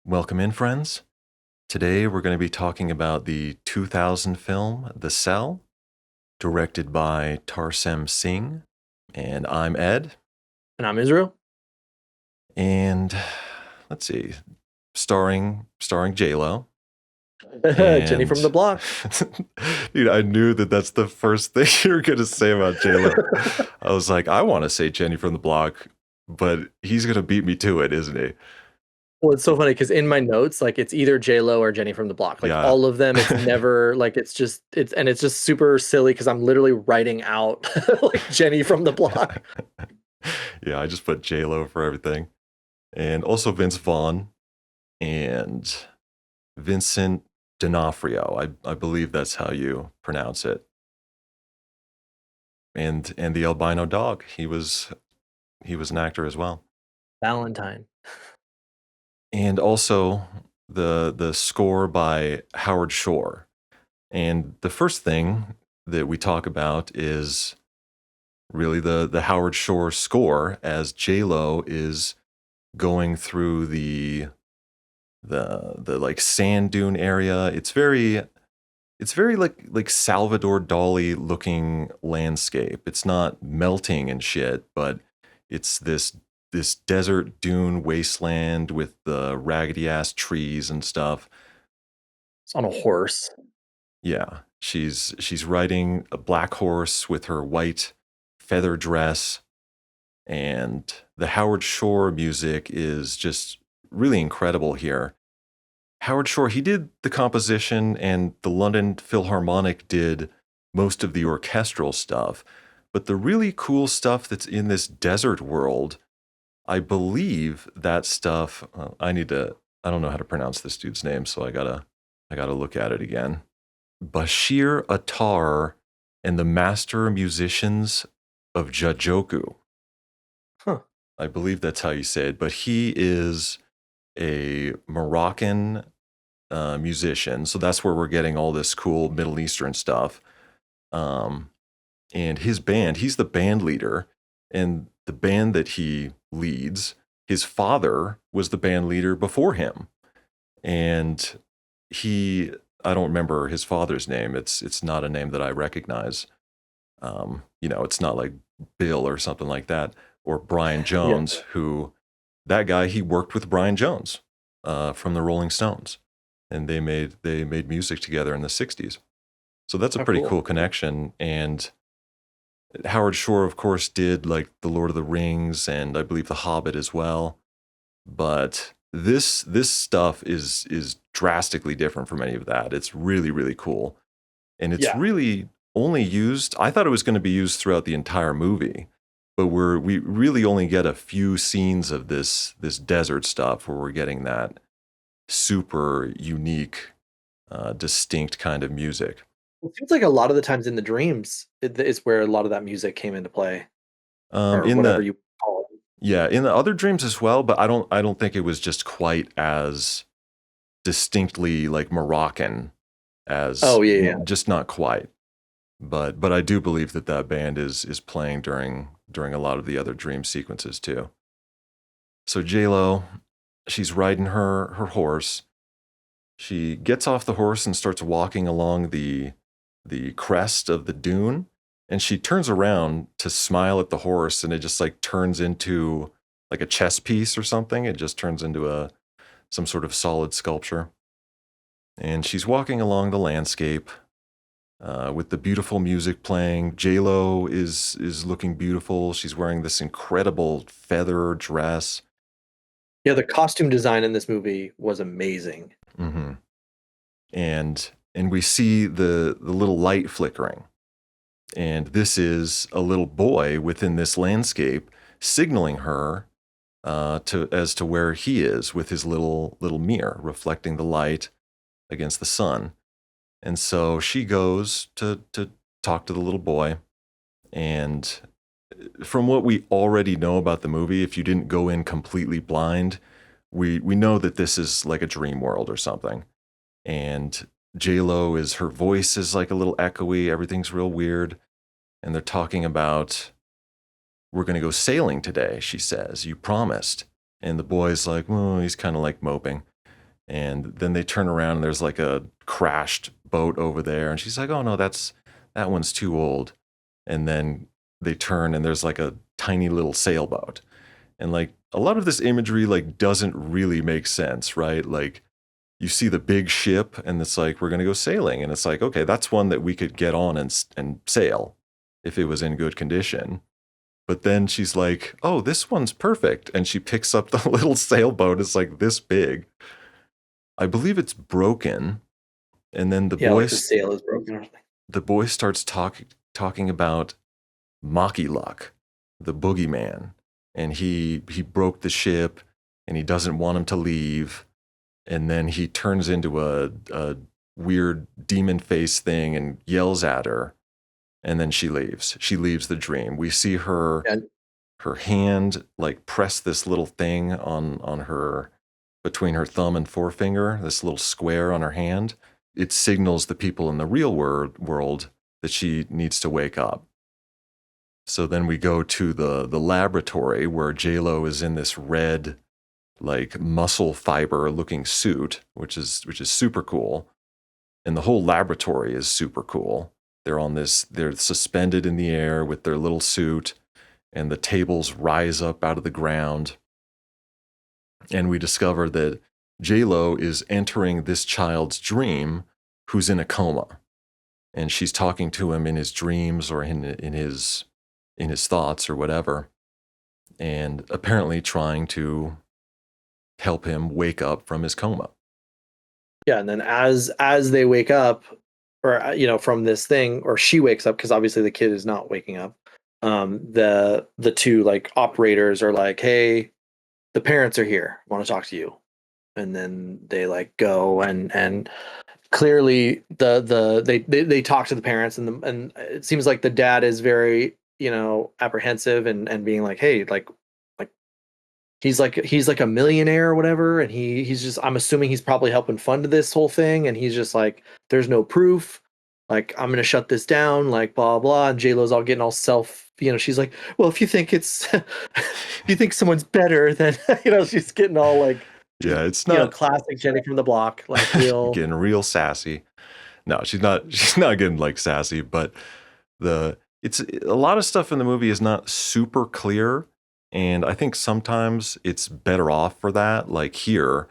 Welcome in, friends. Today we're going to be talking about the 2000 film The Cell, directed by Tarsem Singh. And I'm Ed. And I'm Israel. And let's see, starring J-Lo. Jenny from the And block. dude, I knew that that's the first thing you were going to say about J-Lo. I was like, I want to say Jenny from the block, but he's going to beat me to it, isn't he? Well, it's so funny because in my notes, like it's either J Lo or Jenny from the block. Like Yeah. all of them, it's never like it's just super silly because I'm literally writing out like Jenny from the block. Yeah, I just put J-Lo for everything. And also Vince Vaughn and Vincent D'Onofrio. I believe that's how you pronounce it. And the albino dog. He was an actor as well. Valentine. And also the score by Howard Shore. And the first thing that we talk about is really the Howard Shore score as J-Lo is going through the like sand dune area. It's very like Salvador Dali looking landscape. It's not melting and shit, but it's this desert dune wasteland with the raggedy ass trees and stuff. It's on a horse. Yeah, she's riding a black horse with her white feather dress, and the Howard Shore music is just really incredible here. Howard Shore, he did the composition, and the London Philharmonic did most of the orchestral stuff. But the really cool stuff that's in this desert world, I believe that stuff. I don't know how to pronounce this dude's name, so I gotta look at it again. Bashir Attar and the Master Musicians of Jajoku. Huh. I believe that's how you say it, but he is a Moroccan musician. So that's where we're getting all this cool Middle Eastern stuff. Um, and his band, he's the band leader. And the band that he leads, his father was the band leader before him. And I don't remember his father's name. It's not a name that I recognize. It's not like Bill or something like that, or Brian Yeah. Jones, who that guy, he worked with Brian Jones from the Rolling Stones, and they made music together in the 60s. So that's a Oh, pretty cool. cool connection. And Howard Shore, of course, did like The Lord of the Rings and I believe The Hobbit as well. But this stuff is drastically different from any of that. It's really, really cool. And it's Yeah. really only used, I thought it was going to be used throughout the entire movie, but we really only get a few scenes of this desert stuff where we're getting that super unique, distinct kind of music. It seems like a lot of the times in the dreams is where a lot of that music came into play, or In whatever the you call it. Yeah, in the other dreams as well, but I don't think it was just quite as distinctly like Moroccan as Oh yeah, just not quite. But I do believe that band is playing during a lot of the other dream sequences too. So J Lo, she's riding her horse. She gets off the horse and starts walking along the crest of the dune, and she turns around to smile at the horse, and it just like turns into like a chess piece or something. It just turns into a some sort of solid sculpture. And she's walking along the landscape with the beautiful music playing. J Lo is looking beautiful. She's wearing this incredible feather dress. yeah. The costume design in this movie was amazing. Hmm. And we see the little light flickering. And this is a little boy within this landscape signaling her to as to where he is with his little mirror reflecting the light against the sun. And so she goes to talk to the little boy. And from what we already know about the movie, if you didn't go in completely blind, we know that this is like a dream world or something. And J Lo is her voice is like a little echoey. Everything's real weird. And they're talking about we're going to go sailing today. She says, "You promised." And the boy's like, well, he's kind of like moping. And then they turn around and there's like a crashed boat over there. And she's like, oh no, that one's too old. And then they turn and there's like a tiny little sailboat. And like a lot of this imagery like doesn't really make sense, right? Like you see the big ship and it's like, we're going to go sailing. And it's like, okay, that's one that we could get on and sail if it was in good condition. But then she's like, oh, this one's perfect. And she picks up the little sailboat. It's like this big. I believe it's broken. And then Yeah, like the sail is broken or something. the boy starts talking about Maki Luck, the boogeyman. And he broke the ship and he doesn't want him to leave. And then he turns into a weird demon face thing and yells at her. And then she leaves. She leaves the dream. We see her Yeah, her hand like press this little thing on her between her thumb and forefinger, this little square on her hand. It signals the people in the real world that she needs to wake up. So then we go to the laboratory where J-Lo is in this red like muscle fiber looking suit, which is super cool. And the whole laboratory is super cool. They're suspended in the air with their little suit, and the tables rise up out of the ground. And we discover that J-Lo is entering this child's dream who's in a coma. And she's talking to him in his dreams or in his thoughts or whatever. And apparently trying to help him wake up from his coma. yeah, and then as they wake up, or from this thing, or she wakes up because obviously the kid is not waking up. The two like operators are like, "Hey, the parents are here. Want to talk to you." And then they like go and clearly they talk to the parents, and it seems like the dad is very apprehensive and being like, "Hey, like he's like a millionaire or whatever, and he's just, I'm assuming he's probably helping fund this whole thing, and he's just like, there's no proof, like I'm gonna shut this down, like blah blah." And J Lo's all getting all she's like, well, if you think it's if you think someone's better, then she's getting all like just Yeah, it's not classic Jenny from the block, like real. getting real sassy. No, she's not. She's not getting like sassy, but it's a lot of stuff in the movie is not super clear, and I think sometimes it's better off for that. Like here,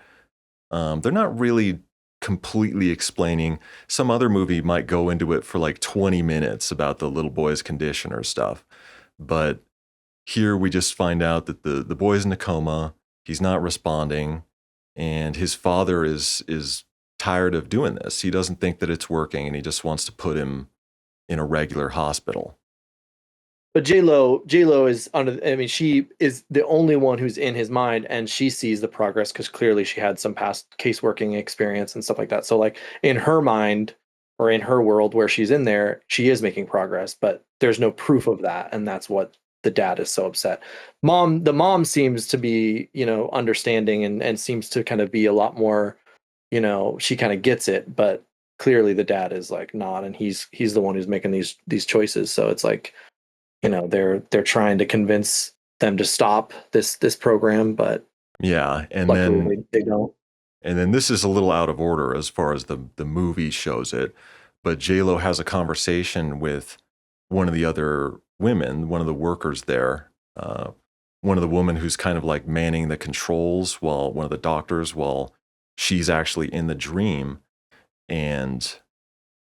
they're not really completely explaining. Some other movie might go into it for like 20 minutes about the little boy's condition or stuff, but here we just find out that the boy's in a coma. He's not responding, and his father is tired of doing this. He doesn't think that it's working, and he just wants to put him in a regular hospital. But J Lo is under. I mean, she is the only one who's in his mind, and she sees the progress because clearly she had some past case working experience and stuff like that. So, like in her mind or in her world where she's in there, she is making progress, but there's no proof of that, and that's what the dad is so upset. The mom seems to be understanding and seems to kind of be a lot more. She kind of gets it, but clearly the dad is like not, and he's the one who's making these choices. So it's like they're trying to convince them to stop this program, but Yeah, luckily they don't. and then this is a little out of order as far as the movie shows it, but J-Lo has a conversation with one of the other women, one of the workers there, one of the women who's kind of like manning the controls while one of the doctors while she's actually in the dream. And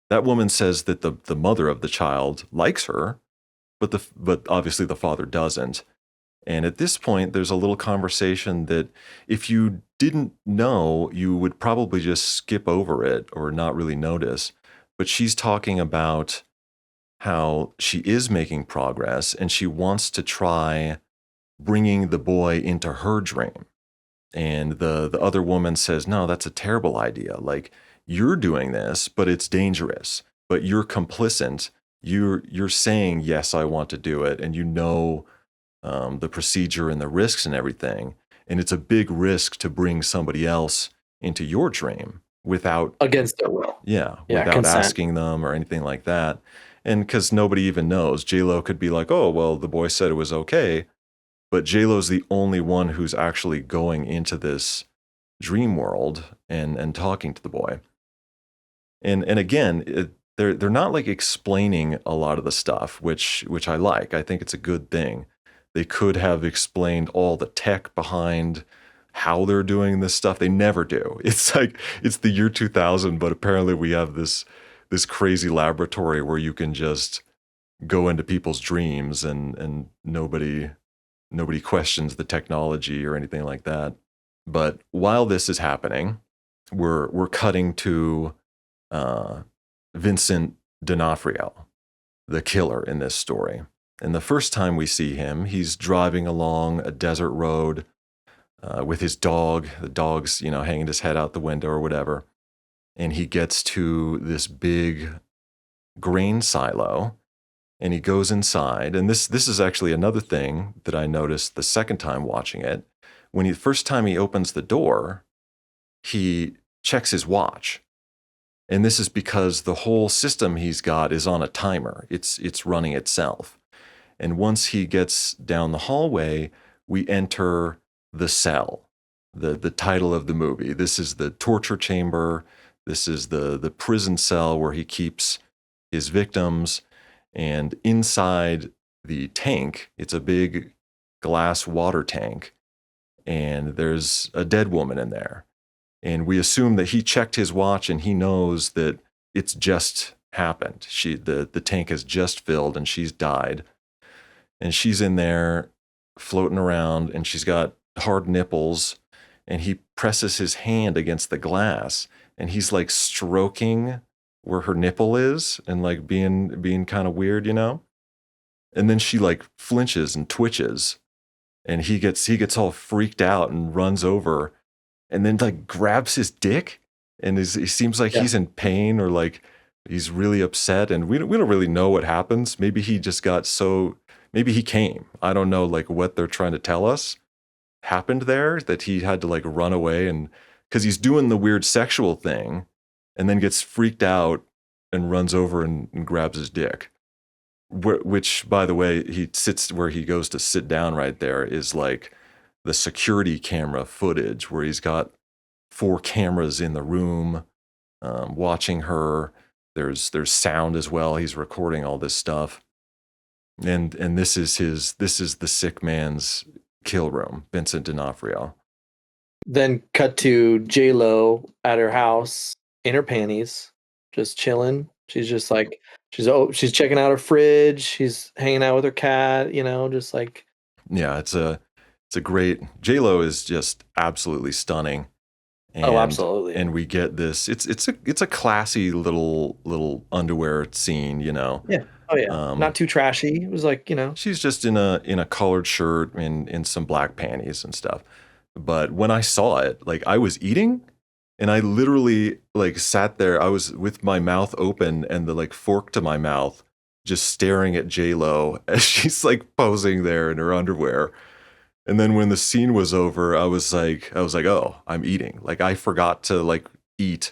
that woman says that the mother of the child likes her, but obviously the father doesn't. And at this point, there's a little conversation that if you didn't know, you would probably just skip over it or not really notice. But she's talking about how she is making progress and she wants to try bringing the boy into her dream. And the other woman says, no, that's a terrible idea. Like you're doing this, but it's dangerous, but you're complicit. You're saying, yes, I want to do it. And the procedure and the risks and everything. And it's a big risk to bring somebody else into your dream without, Against their will. yeah, Yeah, without consent. asking them or anything like that. And because nobody even knows, J-Lo could be like, oh, well, the boy said it was okay. But J-Lo's the only one who's actually going into this dream world and talking to the boy. And again, they're not like explaining a lot of the stuff, which I like. I think it's a good thing. They could have explained all the tech behind how they're doing this stuff. They never do. It's like it's the year 2000, but apparently we have this crazy laboratory where you can just go into people's dreams and nobody questions the technology or anything like that. But while this is happening, we're cutting to uh, Vincent D'Onofrio, the killer in this story. And the first time we see him, he's driving along a desert road with his dog. The dog's, hanging his head out the window or whatever. And he gets to this big grain silo and he goes inside. And this is actually another thing that I noticed the second time watching it. When the first time he opens the door, he checks his watch. And this is because the whole system he's got is on a timer. It's running itself. And once he gets down the hallway, we enter the cell, the title of the movie. This is the torture chamber. This is the prison cell where he keeps his victims. And inside the tank, it's a big glass water tank. And there's a dead woman in there. And we assume that he checked his watch and he knows that it's just happened. The tank has just filled and she's died. And she's in there floating around and she's got hard nipples. And he presses his hand against the glass and he's like stroking where her nipple is and like being kind of weird, And then she like flinches and twitches and he gets all freaked out and runs over and then like grabs his dick and he seems like Yeah. he's in pain or like he's really upset and we don't really know what happens. Maybe he just maybe he came. I don't know like what they're trying to tell us happened there, that he had to like run away and because he's doing the weird sexual thing and then gets freaked out and runs over and grabs his dick. Which, by the way, he sits where he goes to sit down right there is like the security camera footage where he's got 4 cameras in the room watching her. There's sound as well. He's recording all this stuff. And this is the sick man's kill room, Vincent D'Onofrio. Then cut to J-Lo at her house in her panties, just chilling. She's just like she's checking out her fridge. She's hanging out with her cat. Just like Yeah, it's a great. J-Lo is just absolutely stunning. absolutely. And we get this. It's a classy little underwear scene, Yeah. Oh yeah. Not too trashy. It was like She's just in a collared shirt and in some black panties and stuff. But when I saw it, like I was eating and I literally like sat there. I was with my mouth open and the like fork to my mouth, just staring at J-Lo as she's like posing there in her underwear. And then when the scene was over, I was like, oh, I'm eating. Like I forgot to like eat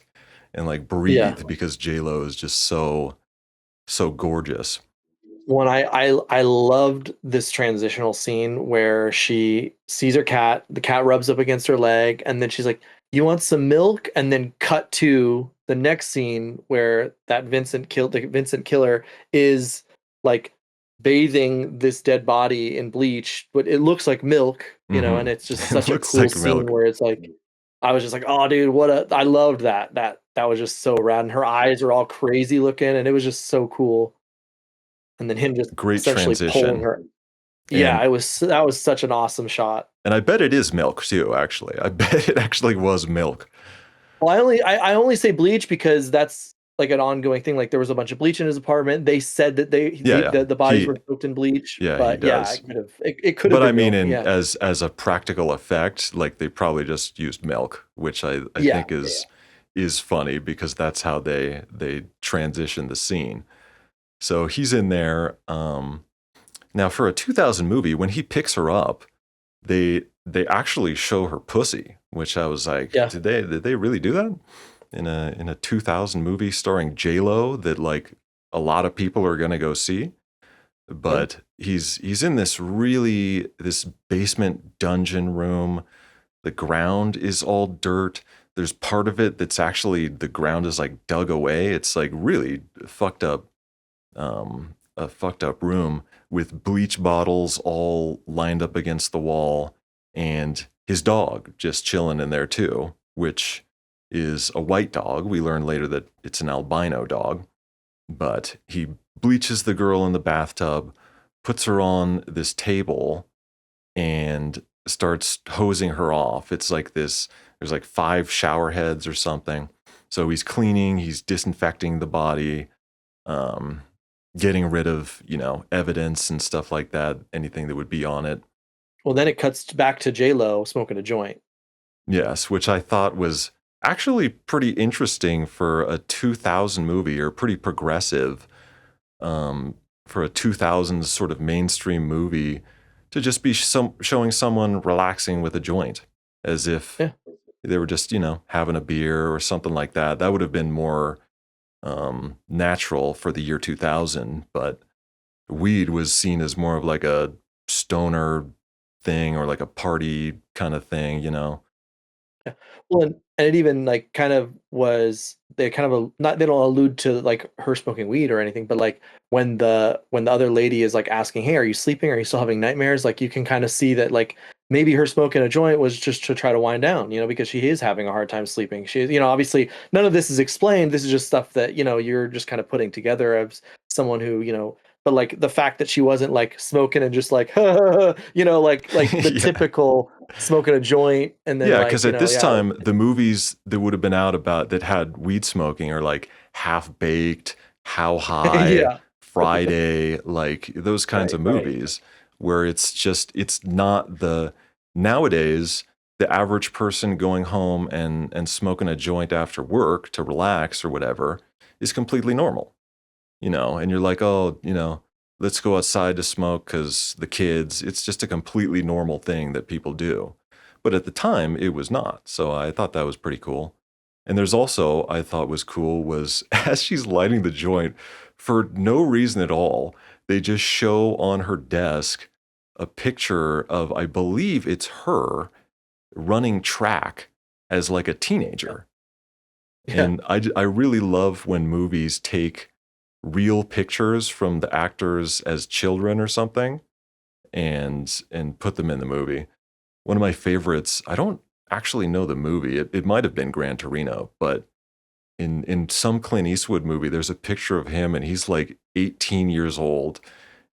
and like yeah. breathe because J-Lo is just so gorgeous. When I loved this transitional scene where she sees her cat, the cat rubs up against her leg, and then she's like, "You want some milk?" And then cut to the next scene where the Vincent killer is like bathing this dead body in bleach, but it looks like milk, and it's just It such a looks cool like scene milk. where it's like I was just like, "Oh, dude, I loved that. That was just so rad." And her eyes are all crazy looking, and it was just so cool. And then him just Great essentially pulling transition. her. Yeah, And that was such an awesome shot. I bet it is milk too, actually. I bet it actually was milk. Well, I only say bleach because that's like an ongoing thing. Like there was a bunch of bleach in his apartment. They said that Yeah, yeah. the bodies were soaked in bleach, He but yeah, does. it could have But I been mean, milk. Yeah. as a practical effect, like they probably just used milk, which I Yeah. think is funny because that's how they transition the scene. So he's in there. Now for a 2000 movie, when he picks her up, they actually show her pussy, which I was like, Yeah. did they really do that in a 2000 movie starring J-Lo that like a lot of people are gonna go see? But he's in this basement dungeon room. The ground is all dirt. There's part of it that's actually the ground is like dug away. It's like really fucked up, a fucked up room with bleach bottles all lined up against the wall, and his dog just chilling in there too, which is a white dog. We learn later that it's an albino dog, but he bleaches the girl in the bathtub, puts her on this table, and starts hosing her off. It's like this, there's like 5 shower heads or something. So he's cleaning, he's disinfecting the body, um, getting rid of, evidence and stuff like that, anything that would be on it. Well, then it cuts back to J Lo smoking a joint. Yes, which I thought was actually pretty interesting for a 2000 movie, or pretty progressive, um, for a 2000s sort of mainstream movie, to just be showing someone relaxing with a joint, as if Yeah. they were just, having a beer or something like that. That would have been more natural for the year 2000, but weed was seen as more of like a stoner thing, or like a party kind of thing. Yeah. Well, and it even like kind of was they kind of not they don't allude to like her smoking weed or anything, but like when the other lady is like asking, "Hey, are you sleeping? Are you still having nightmares?" Like you can kind of see that like maybe her smoking a joint was just to try to wind down, because she is having a hard time sleeping. She, obviously none of this is explained. This is just stuff that you're just kind of putting together as someone who But like the fact that she wasn't like smoking and just like, like the Yeah. typical smoking a joint and then Yeah, like because at this yeah. time, the movies that would have been out about that had weed smoking are like Half Baked, How High, Yeah, Friday, like those kinds right, of right. movies, where it's not the, nowadays, the average person going home and smoking a joint after work to relax or whatever is completely normal, and you're like, oh, let's go outside to smoke because the kids, it's just a completely normal thing that people do. But at the time, it was not. So I thought that was pretty cool. And there's also, I thought was cool, was as she's lighting the joint, for no reason at all, they just show on her desk a picture of, I believe it's her running track as like a Yeah, teenager. yeah. And I really love when movies take real pictures from the actors as children or something, and put them in the movie. One of my favorites, I don't actually know the movie. It might have been Gran Torino, but in some Clint Eastwood movie, there's a picture of him and he's like 18 years old,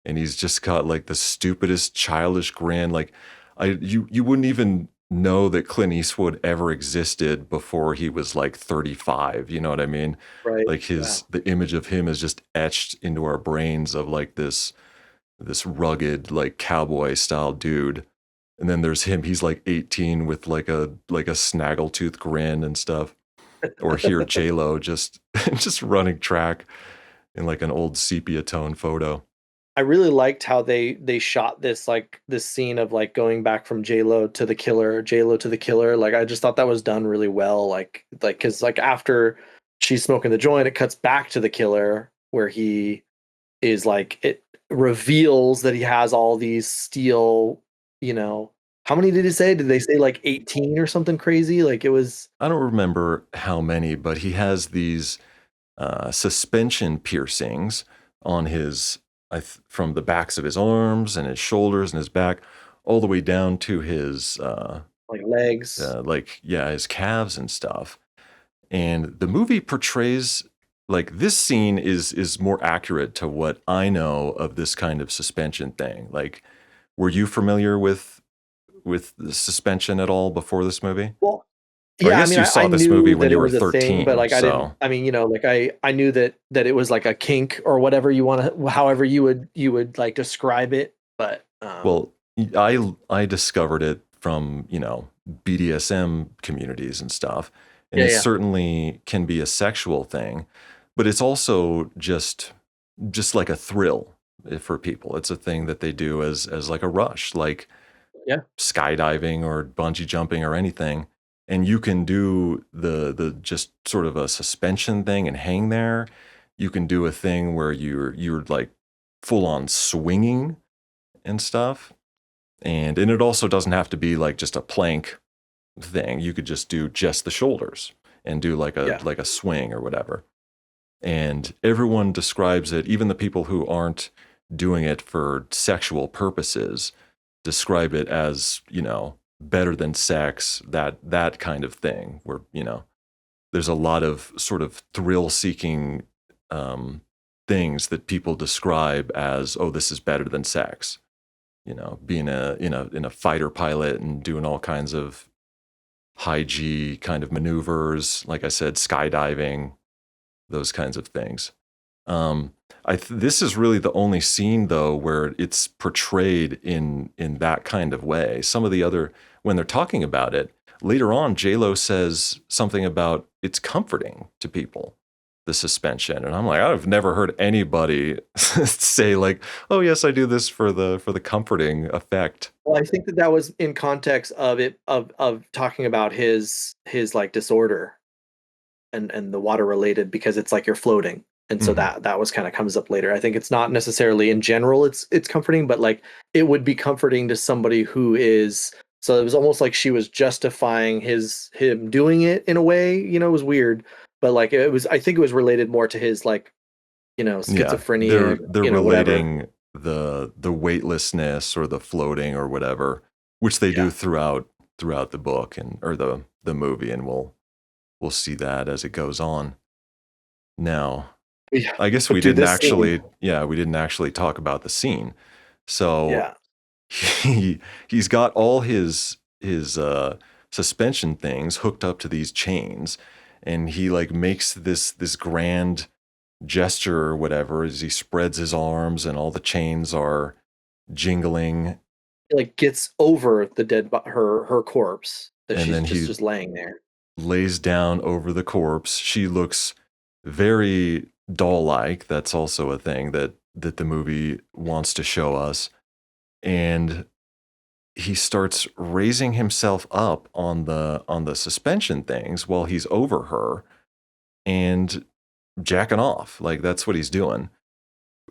and he's just got like the stupidest childish grin. Like you wouldn't even know that Clint Eastwood ever existed before he was like 35. You know what I mean? Right. Like Yeah. the image of him is just etched into our brains of like this rugged like cowboy style dude. And then there's him, he's like 18 with like a snaggletooth grin and stuff. Or here J Lo just just running track in like an old sepia tone photo. I really liked how they shot this like this scene of like going back from J Lo to the killer. Like I just thought that was done really well. Like because like after she's smoking the joint, it cuts back to the killer where he is like it reveals that he has all these steel. You know, how many did he say? Did they say like 18 or something crazy? Like it was. I don't remember how many, but he has these suspension piercings on his, from the backs of his arms and his shoulders and his back, all the way down to his Like legs. like, yeah, his calves and stuff. And the movie portrays, like, this scene is more accurate to what I know of this kind of suspension thing. Like, were you familiar with the suspension at all before this movie? Well, Or I yeah, I guess mean, you I saw this movie knew when that you it were was a thing, but 13. like I didn't. So, I mean, like I knew that it was like a kink or whatever you want to, however you would like describe it. But well, I discovered it from, BDSM communities and stuff. And yeah, it yeah, certainly can be a sexual thing, but it's also just like a thrill, for people. It's a thing that they do as like a rush, like yeah. skydiving or bungee jumping or anything. And you can do the just sort of a suspension thing and hang there. You can do a thing where you're like full on swinging and stuff. And it also doesn't have to be like just a plank, thing. You could just do just the shoulders and do Yeah. like a swing or whatever. And everyone describes it, even the people who aren't doing it for sexual purposes describe it as, better than sex, that kind of thing, where, there's a lot of sort of thrill seeking things that people describe as, oh, this is better than sex. Being in a fighter pilot and doing all kinds of high G kind of maneuvers, like I said, skydiving, those kinds of things. Um, this is really the only scene though where it's portrayed in that kind of way. Some of the other, when they're talking about it later on, J-Lo says something about it's comforting to people, the suspension, and I'm like, I've never heard anybody say like, oh yes, I do this for the comforting effect. Well, I think that that was in context of it of talking about his like disorder and the water related, because it's like you're floating. And so Hmm. that was kind of comes up later. I think it's not necessarily in general it's comforting, but like it would be comforting to somebody who is, so it was almost like she was justifying him doing it in a way, it was weird. But like it was, I think it was related more to his like, Yeah, schizophrenia, they're whatever. relating the weightlessness or the floating or whatever, which they do Yeah. throughout the book and or the movie, and we'll see that as it goes on. Now, Yeah. I guess But dude, this scene, we didn't actually talk about the scene. So yeah. he he's got all his suspension things hooked up to these chains, and he like makes this grand gesture or whatever as he spreads his arms and all the chains are jingling, Like gets over the her corpse that and she's then just he just laying there. lays down over the corpse. She looks very doll-like. That's also a thing that the movie wants to show us. And he starts raising himself up on the suspension things while he's over her and jacking off. Like that's what he's doing.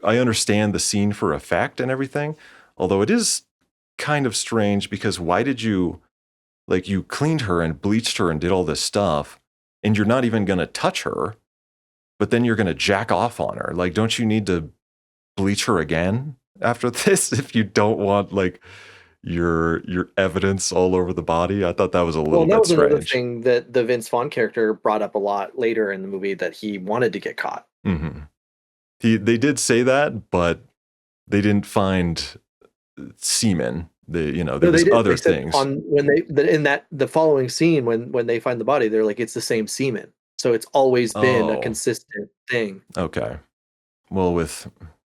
I understand the scene for effect and everything, although it is kind of strange because why did you like you cleaned her and bleached her and did all this stuff and you're not even going to touch her, but then you're going to jack off on her. Like don't you need to bleach her again after this if you don't want like your evidence all over the body? I thought that was a Well, little and that bit was another strange. thing that the Vince Vaughn character brought up a lot later in the movie, that he wanted to get caught. Hmm. They did say that, but they didn't find semen. There No, they was did. other They said things. on when in that the following scene when they find the body, they're like it's the same semen. So it's always been a Oh, consistent thing. okay. Well,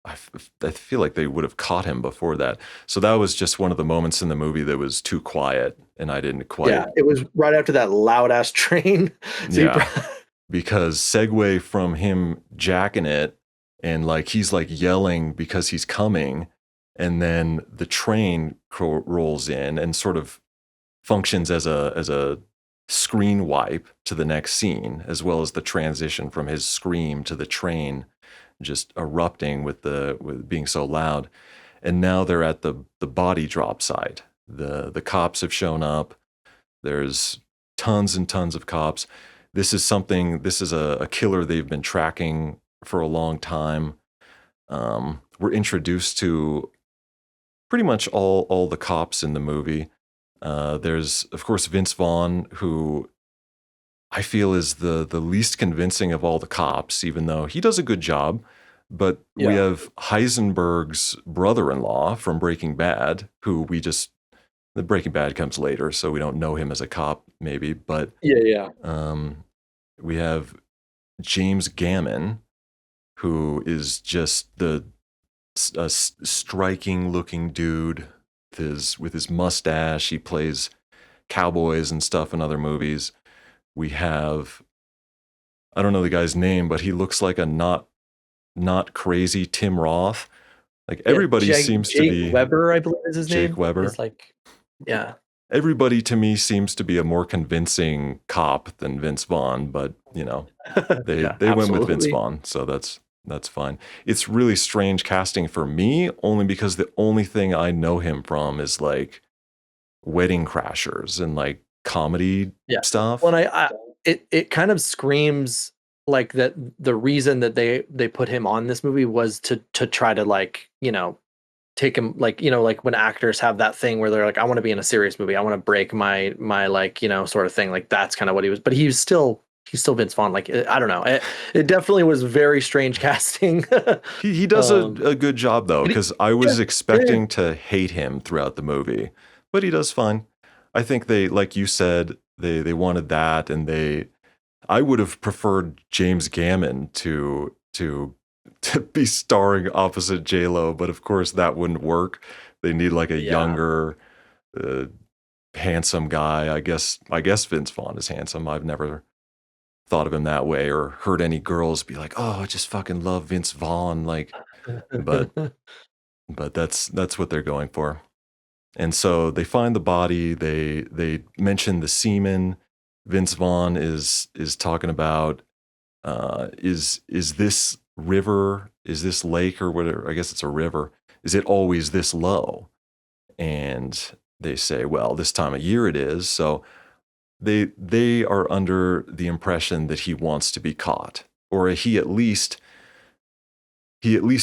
I feel like they would have caught him before that. So that was just one of the moments in the movie that was too quiet, and I didn't Yeah, quite. it was right after that loud ass train. So you Yeah, because segue from him jacking it, and like he's like yelling because he's coming, and then the train rolls in and sort of functions as a screen wipe to the next scene, as well as the transition from his scream to the train just erupting with being so loud. And now they're at the body drop site. The cops have shown up. There's tons and tons of cops. This is a killer they've been tracking for a long time. We're introduced to pretty much all the cops in the movie. There's of course Vince Vaughn, who I feel is the least convincing of all the cops, even though he does a good job. But we yeah. have Heisenberg's brother-in-law from Breaking Bad, who the Breaking Bad comes later, so we don't know him as a cop, maybe. But Yeah, yeah. um, we have James Gammon, who is just striking looking dude with his mustache. He plays cowboys and stuff in other movies. We have, I don't know the guy's name, but he looks like a not crazy Tim Roth. Like Yeah, everybody seems to Jake be Weber, I believe is his Jake name. Is Weber. like, yeah. Everybody to me seems to be a more convincing cop than Vince Vaughn, but Yeah, they went with Vince absolutely. Vaughn, so that's fine. It's really strange casting for me, only because the only thing I know him from is like Wedding Crashers and like comedy Yeah. stuff. Well, it kind of screams like that the reason that they put him on this movie was to try to like, take him like, like when actors have that thing where they're like, I want to be in a serious movie. I want to break my like, sort of thing. Like that's kind of what he was, but he's still Vince Vaughn. Like I don't know. It definitely was very strange casting. He does um a good job though, but because I yeah, was yeah, yeah. expecting to hate him throughout the movie, but he does fine. I think they, like you said, they wanted that, and I would have preferred James Gammon to be starring opposite J Lo, but of course that wouldn't work. They need like a Yeah. younger, uh, handsome guy. I guess Vince Vaughn is handsome. I've never thought of him that way or heard any girls be like, "Oh, I just fucking love Vince Vaughn." Like, but that's what they're going for. And so they find the body. They mention the semen. Vince Vaughn is talking about, is this river, is this lake or whatever? I guess it's a river. Is it always this low? And they say, well, this time of year it is. So they are under the impression that he wants to be caught, or he at least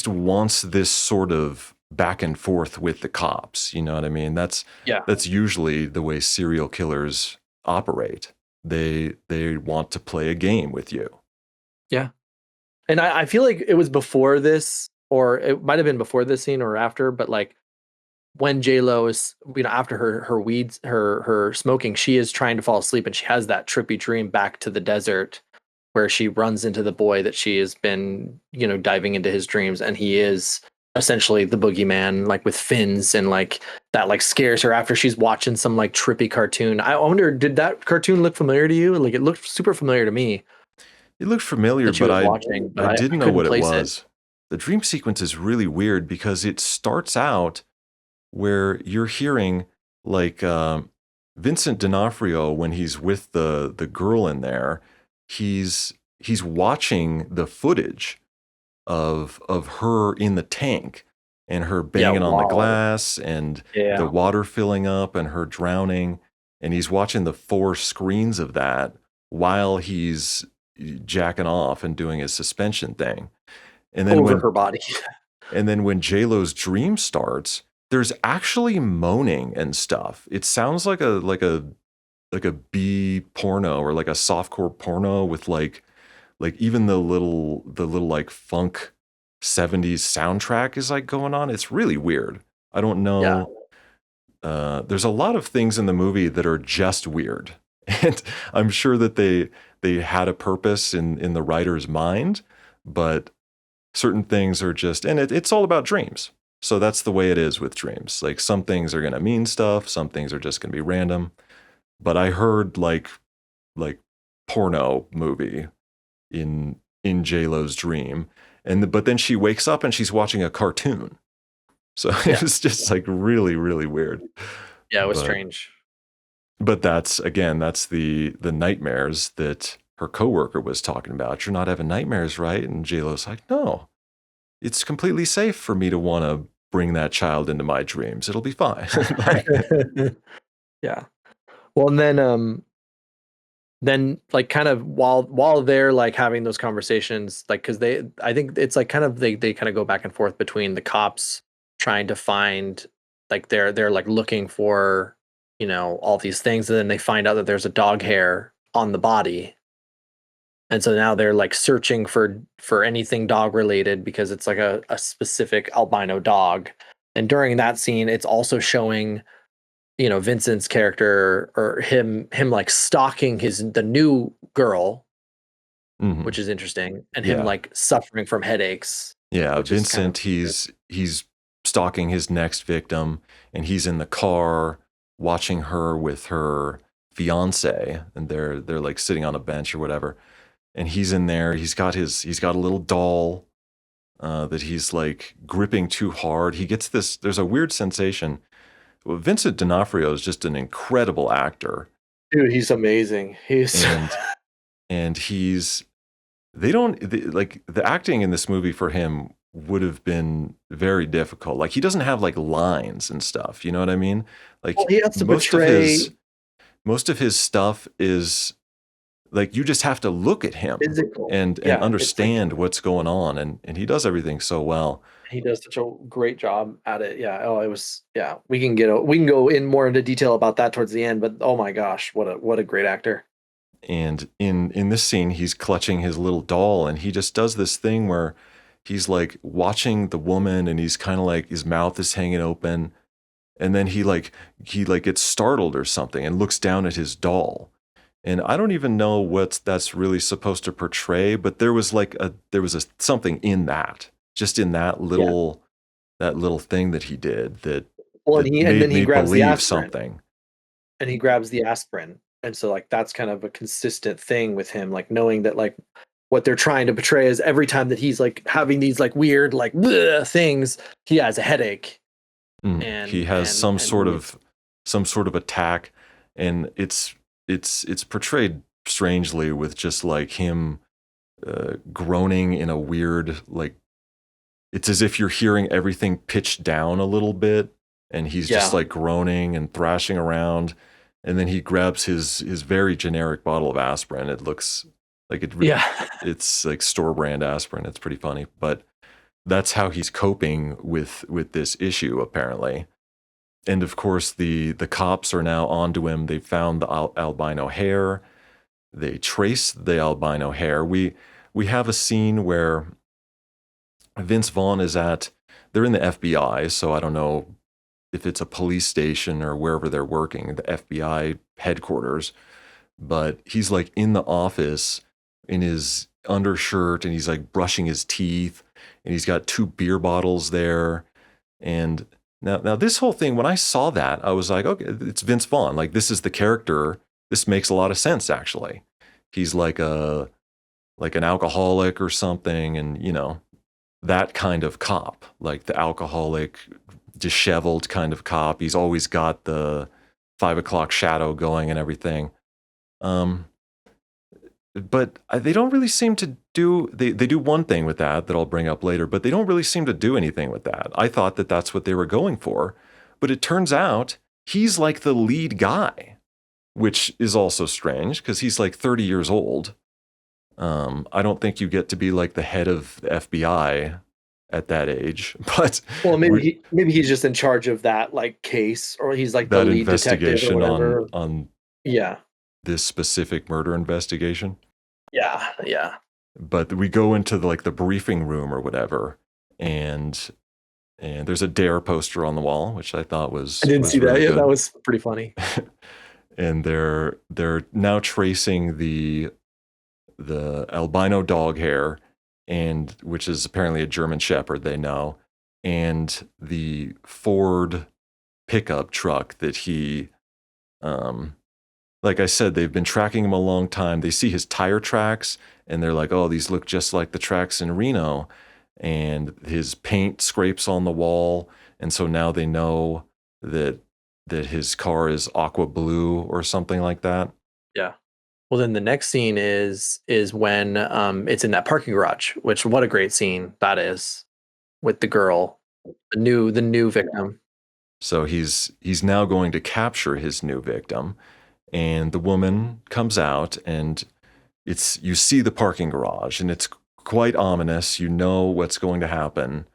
wants this sort of back and forth with the cops. You know what I mean? Yeah. That's usually the way serial killers operate. They want to play a game with you. Yeah. And I feel like it was before this, or it might have been before this scene or after, but like when J Lo is, after her weeds, her smoking, she is trying to fall asleep, and she has that trippy dream back to the desert where she runs into the boy that she has been, diving into his dreams, and he is essentially the boogeyman, like with fins, and like that like scares her after she's watching some like trippy cartoon. I wonder, did that cartoon look familiar to you? Like it looked super familiar to me It looked familiar, that she but was I watching, but I I didn't know couldn't what it place it. was. The dream sequence is really weird because it starts out where you're hearing like, Vincent D'Onofrio, when he's with the girl in there, he's watching the footage of her in the tank and her Yeah, banging on the wow. glass and the Yeah. water filling up and her drowning, and he's watching the four screens of that while he's jacking off and doing his suspension thing. And then Over when her body. J-Lo's dream starts, there's actually moaning and stuff. It sounds like a B porno or like a softcore porno with like even the little like funk 70s soundtrack is like going on. It's really weird. I don't Yeah. know. There's a lot of things in the movie that are just weird. And I'm sure that they had a purpose in the writer's mind, but certain things are just, and it's all about dreams. So that's the way it is with dreams. Like some things are going to mean stuff, some things are just going to be random. But I heard like porno movie in J-Lo's dream, but then she wakes up and she's watching a cartoon. So it Yeah. was just like really really weird. Yeah, it was But strange. that's the nightmares that her coworker was talking about. You're not having nightmares, right? And J-Lo's like, no, it's completely safe for me to want to bring that child into my dreams. It'll be fine. Like, Yeah. Well, and then like kind of while they're like having those conversations, like because I think it's like kind of they kind of go back and forth between the cops trying to find, like they're like looking for, all these things, and then they find out that there's a dog hair on the body, and so now they're like searching for anything dog related because it's like a specific albino dog. And during that scene it's also showing, Vincent's character, or him like stalking the new girl, which mhm. is interesting, and him Yeah. like suffering from headaches, Yeah, which is kind of Vincent, he's stalking his next victim, and he's in the car watching her with her fiance, and they're like sitting on a bench or whatever. And he's in there. He's got a little doll, that he's like gripping too hard. He gets this. There's a weird sensation. Well, Vincent D'Onofrio is just an incredible actor, dude, he's amazing. He's and he's they don't like the acting in this movie for him would have been very difficult. Like he doesn't have like lines and stuff. You know what I mean? well, Like he has to most of portray his most of his stuff is like you just have to look at him Physical. and Yeah, it's like understand what's going on, and he does everything so well. he does such a great job at it. Yeah. Oh, it was. Yeah. We can go in more into detail about that towards the end. But oh my gosh, what a great actor. And in this scene, he's clutching his little doll, and he just does this thing where he's like watching the woman, and he's kind of like his mouth is hanging open, and then he gets startled or something and looks down at his doll. And I don't even know what that's really supposed to portray, but there was a something in that, just in Yeah. that little thing that he did Well, that and then made he me grabs the believe aspirin, something. and he grabs the aspirin, and so like that's kind of a consistent thing with him, like knowing that like what they're trying to portray is every time that he's like having these like weird like bleh things, he has a headache, He and has and he, some sort of attack, and it's portrayed strangely with just like him groaning in a weird like it's as if you're hearing everything pitched down a little bit, and he's just yeah, like groaning and thrashing around, and then he grabs his very generic bottle of aspirin. It looks like yeah, it's like store brand aspirin. It's pretty funny, but that's how he's coping with this issue apparently. And of course, the cops are now onto him. They found the albino hair. They trace the albino hair. We have a scene where Vince Vaughn is at. They're in the FBI, so I don't know if it's a police station or wherever they're working, the FBI headquarters. But he's like in the office in his undershirt, and he's like brushing his teeth, and he's got two beer bottles there. And now this whole thing, when I saw that, I was like, okay, it's Vince Vaughn. Like this is the character. This makes a lot of sense actually. He's like an alcoholic or something, and that kind of cop, like the alcoholic, disheveled kind of cop. He's always got the 5 o'clock shadow going and everything. Um, but they don't really seem to do they do one thing with that I'll bring up later, but they don't really seem to do anything with that. I thought that that's what they were going for, but it turns out he's like the lead guy, which is also strange because he's like 30 years old. I don't think you get to be like the head of the FBI at that age, but well, we, maybe he's just in charge of that like case, or he's like the that lead detective or investigation whatever. on Yeah, this specific murder investigation. yeah, yeah. But we go into like the briefing room or whatever, and there's a dare poster on the wall, which I thought I didn't was see that. really Yeah, that good. was pretty funny. And they're now tracing the albino dog hair, and which is apparently a German Shepherd, they know, and the Ford pickup truck that he um like I said, they've been tracking him a long time. They see his tire tracks, and they're like, oh, these look just like the tracks in Reno. And his paint scrapes on the wall. And so now they know that his car is aqua blue or something like that. Yeah. Well, then the next scene is when it's in that parking garage, which what a great scene that is with the girl, the new victim. So he's now going to capture his new victim. And the woman comes out, and you see the parking garage, and it's quite ominous. You know what's going to happen.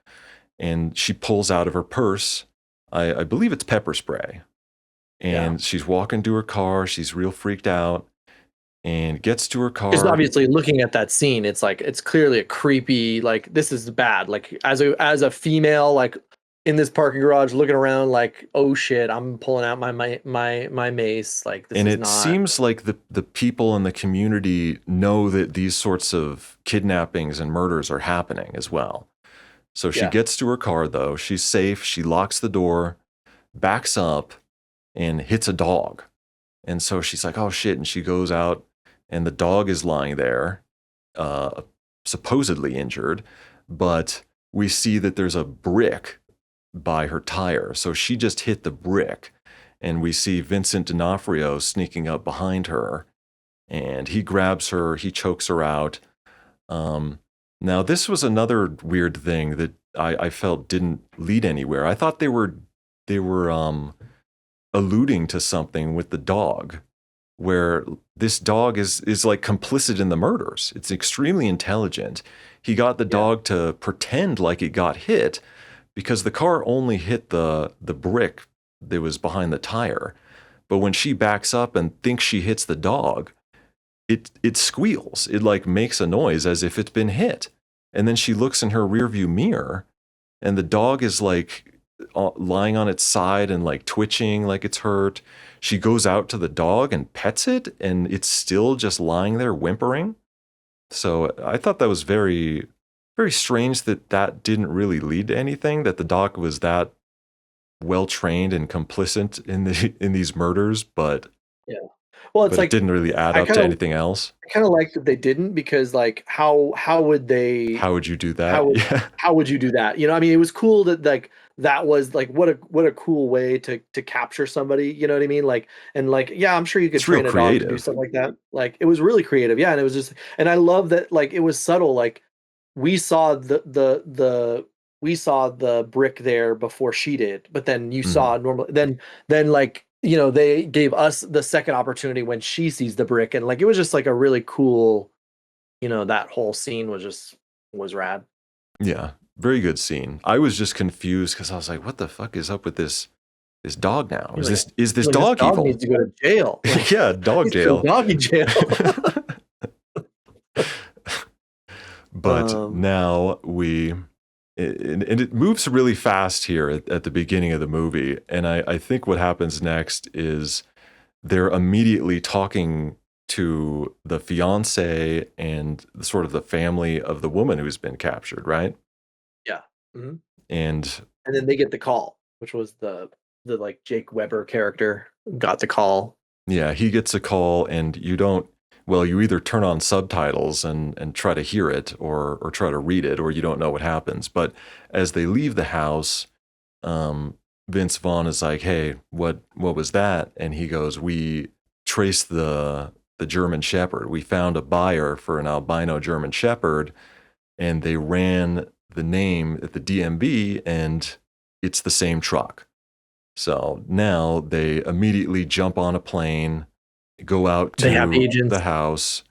And she pulls out of her purse, I believe it's pepper spray. Yeah. And she's walking to her car. She's real freaked out and gets to her Because car. obviously looking at that scene, it's like it's clearly a creepy, like this is bad. Like as a female, like in this parking garage looking around like, oh shit, I'm pulling out my mace. Like this And is it not. seems like the people in the community know that these sorts of kidnappings and murders are happening as well. So she Yeah. gets to her car, though. She's safe. She locks the door, backs up, and hits a dog. And so she's like, oh shit. And she goes out, and the dog is lying there, uh, supposedly injured. But we see that there's a brick by her tire. So she just hit the brick. And we see Vincent D'Onofrio sneaking up behind her, and he grabs her, he chokes her out. Now, this was another weird thing that I felt didn't lead anywhere. I thought they were alluding to something with the dog. where this dog is like complicit in the murders. It's extremely intelligent. He got the Yeah. dog to pretend like it got hit because the car only hit the brick that was behind the tire. But when she backs up and thinks she hits the dog, it squeals. It like makes a noise as if it's been hit. And then she looks in her rearview mirror and the dog is like lying on its side and like twitching like it's hurt. She goes out to the dog and pets it, and it's still just lying there whimpering. So I thought that was very, very strange that that didn't really lead to anything. That the dog was that well trained and complicit in these murders, Yeah. Well, it's but it like didn't really add I up kind to of anything else. I kind of like that they didn't, because like how would they How would you do how that? would Yeah, how would you do that? You know, I mean, it was cool that like that was like what a cool way to capture somebody. You know what I mean? Like, and like, yeah, I'm sure you could it's real train a dog to do creative. something like that. Like, it was really creative. Yeah, and it was just, and I love that like it was subtle. Like we saw the we saw the brick there before she did, but then you Mhm. saw normal. Then like, you know, they gave us the second opportunity when she sees the brick, and like it was just like a really cool, you know, that whole scene was rad. Yeah, very good scene. I was just confused because I was like, "What the fuck is up with this dog now? You're like Is this you're like, "This dog dog evil?" needs to go to jail." Like, Yeah, dog he's in jail. doggy jail. But Um, now and it moves really fast here at the beginning of the movie. And I think what happens next is they're immediately talking to the fiance and sort of the family of the woman who's been captured, right? yeah. Mhm. And And then they get the call, which was the, like, Jake Weber character got the call. yeah, he gets a call, and you don't. Well, you either turn on subtitles and try to hear it, or try to read it, or you don't know what happens. But as they leave the house, um, Vince Vaughn is like, "Hey, what was that?" And he goes, "We traced the German Shepherd. We found a buyer for an albino German Shepherd, and they ran the name at the DMV, and it's the same truck." So now they immediately jump on a plane, go out They have to agents. the house.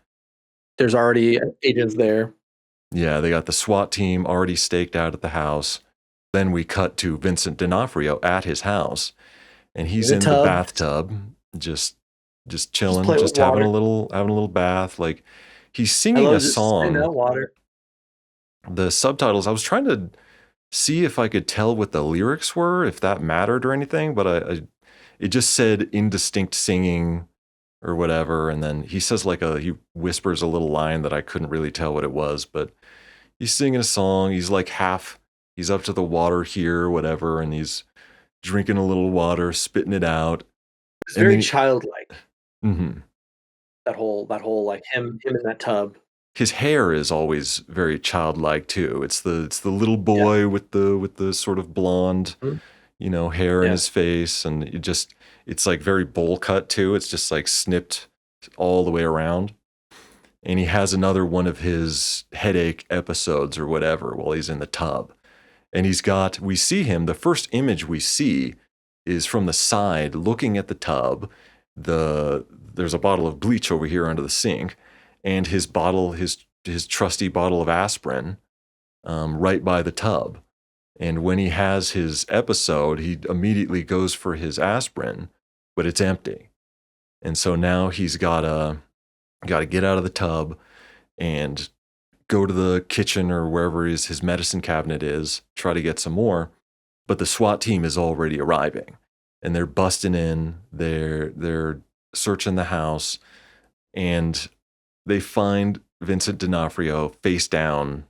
There's already agents there Yeah, they got the SWAT team already staked out at the house. Then we cut to Vincent D'Onofrio at his house, and in he's the in the tub, bathtub, just just just chilling, play with just water. having a little bath. Like he's I singing a love just spitting song. out water. The subtitles, I was trying to see if I could tell what the lyrics were, if that mattered or anything, but it just said indistinct singing or whatever. And then he says he whispers a little line that I couldn't really tell what it was, but he's singing a song. He's like he's up to the water here, whatever, and he's drinking a little water, spitting it out, It's and very then childlike, mhm. that whole, like, him in that tub. His hair is always very childlike too. It's the little Yeah. boy with the sort of blonde, Mhm. hair in Yeah. his face, and it's like very bowl cut too. It's just like snipped all the way around. And he has another one of his headache episodes or whatever while he's in the tub. And we see him, the first image we see is from the side looking at the tub. There's a bottle of bleach over here under the sink, and his trusty bottle of aspirin right by the tub. And when he has his episode, he immediately goes for his aspirin, but it's empty. And so now he's gotta get out of the tub and go to the kitchen or wherever his medicine cabinet is, try to get some more. But the SWAT team is already arriving, and they're busting in. They're searching the house, and they find Vincent D'Onofrio face down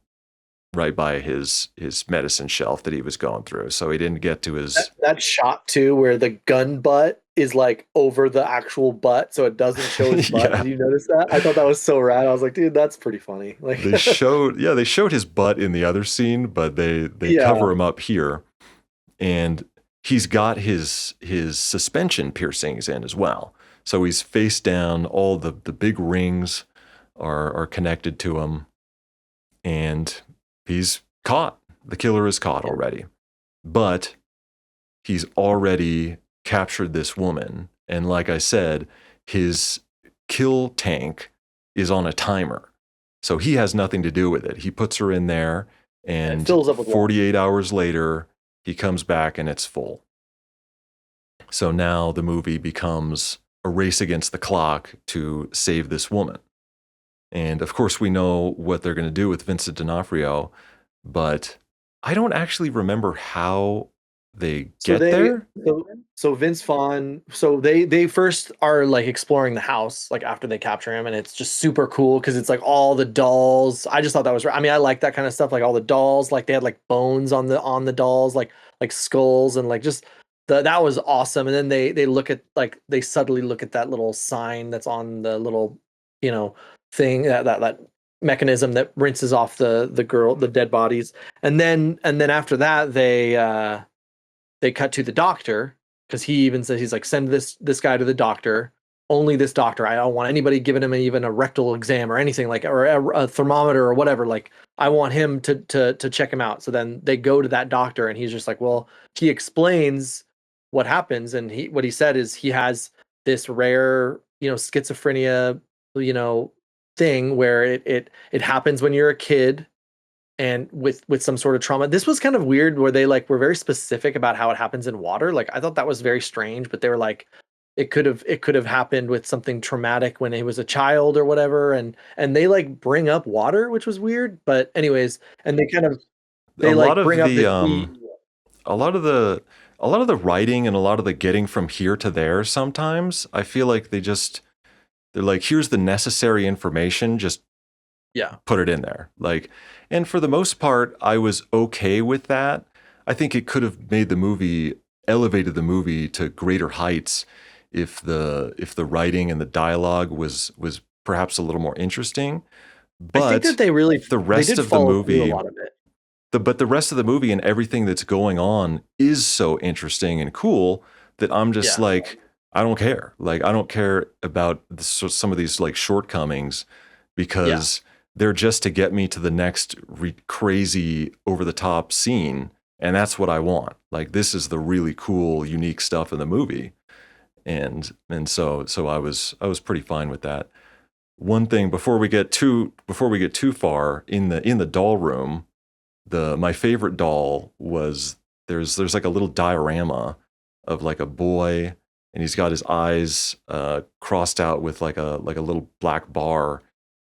right by his medicine shelf that he was going through. So he didn't get to That his that shot too, where the gun butt is, like, over the actual butt, so it doesn't show his butt. yeah. Did you notice that? I thought that was so rad. I was like, "Dude, that's pretty funny." Like, They showed his butt in the other scene, but they yeah. cover him up here, and he's got his suspension piercings in as well. So he's face down. All the big rings are connected to him, and he's caught. The killer is caught Yeah. already, but he's already captured this woman. And like I said, his kill tank is on a timer. So he has nothing to do with it. He puts her in there, And it and fills up with water. 48 hours later, he comes back and it's full. So now the movie becomes a race against the clock to save this woman. And of course, we know what they're going to do with Vincent D'Onofrio, but I don't actually remember how they So get they there. so Vince Vaughn, so they first are like exploring the house like after they capture him, and it's just super cool because it's like all the dolls. I just thought that was, I mean, I like that kind of stuff, like all the dolls, like they had like bones on the dolls, like skulls, and like just that was awesome. And then they look at, like, they subtly look at that little sign that's on the little, you know, thing, that mechanism that rinses off the dead bodies. And then after that they cut to the doctor, because he even says, he's like, send this guy to the doctor, only this doctor. I don't want anybody giving him even a rectal exam or anything, like, or a thermometer or whatever. Like, I want him to check him out. So then they go to that doctor, and he's just like, well, he explains what happens, and what he said is he has this rare, schizophrenia, you know thing where it happens when you're a kid, and with some sort of trauma. This was kind of weird, where they like were very specific about how it happens in water. Like, I thought that was very strange, but they were like, it could have happened with something traumatic when he was a child or whatever. And they like bring up water, which was weird. But anyways, and A they lot like bring of up the that he, a lot of the a lot of the writing and a lot of the getting from here to there, sometimes I feel like they're like, here's the necessary information, just yeah. put it in there. Like, and for the most part, I was okay with that. I think it could have made the movie, elevated the movie to greater heights if the writing and the dialogue was perhaps a little more interesting. I think that But they really the they rest did of the follow through a movie, lot of it. but the rest of the movie and everything that's going on is so interesting and cool that I'm just Yeah. like, I don't care. Like, I don't care about some of these like shortcomings, Yeah. because they're just to get me to the next crazy over the top scene. And that's what I want. Like, this is the really cool, unique stuff in the movie. And so I was pretty fine with that. One thing before we get too far in the doll room, my favorite doll was, there's like a little diorama of like a boy, and he's got his eyes crossed out with like a little black bar,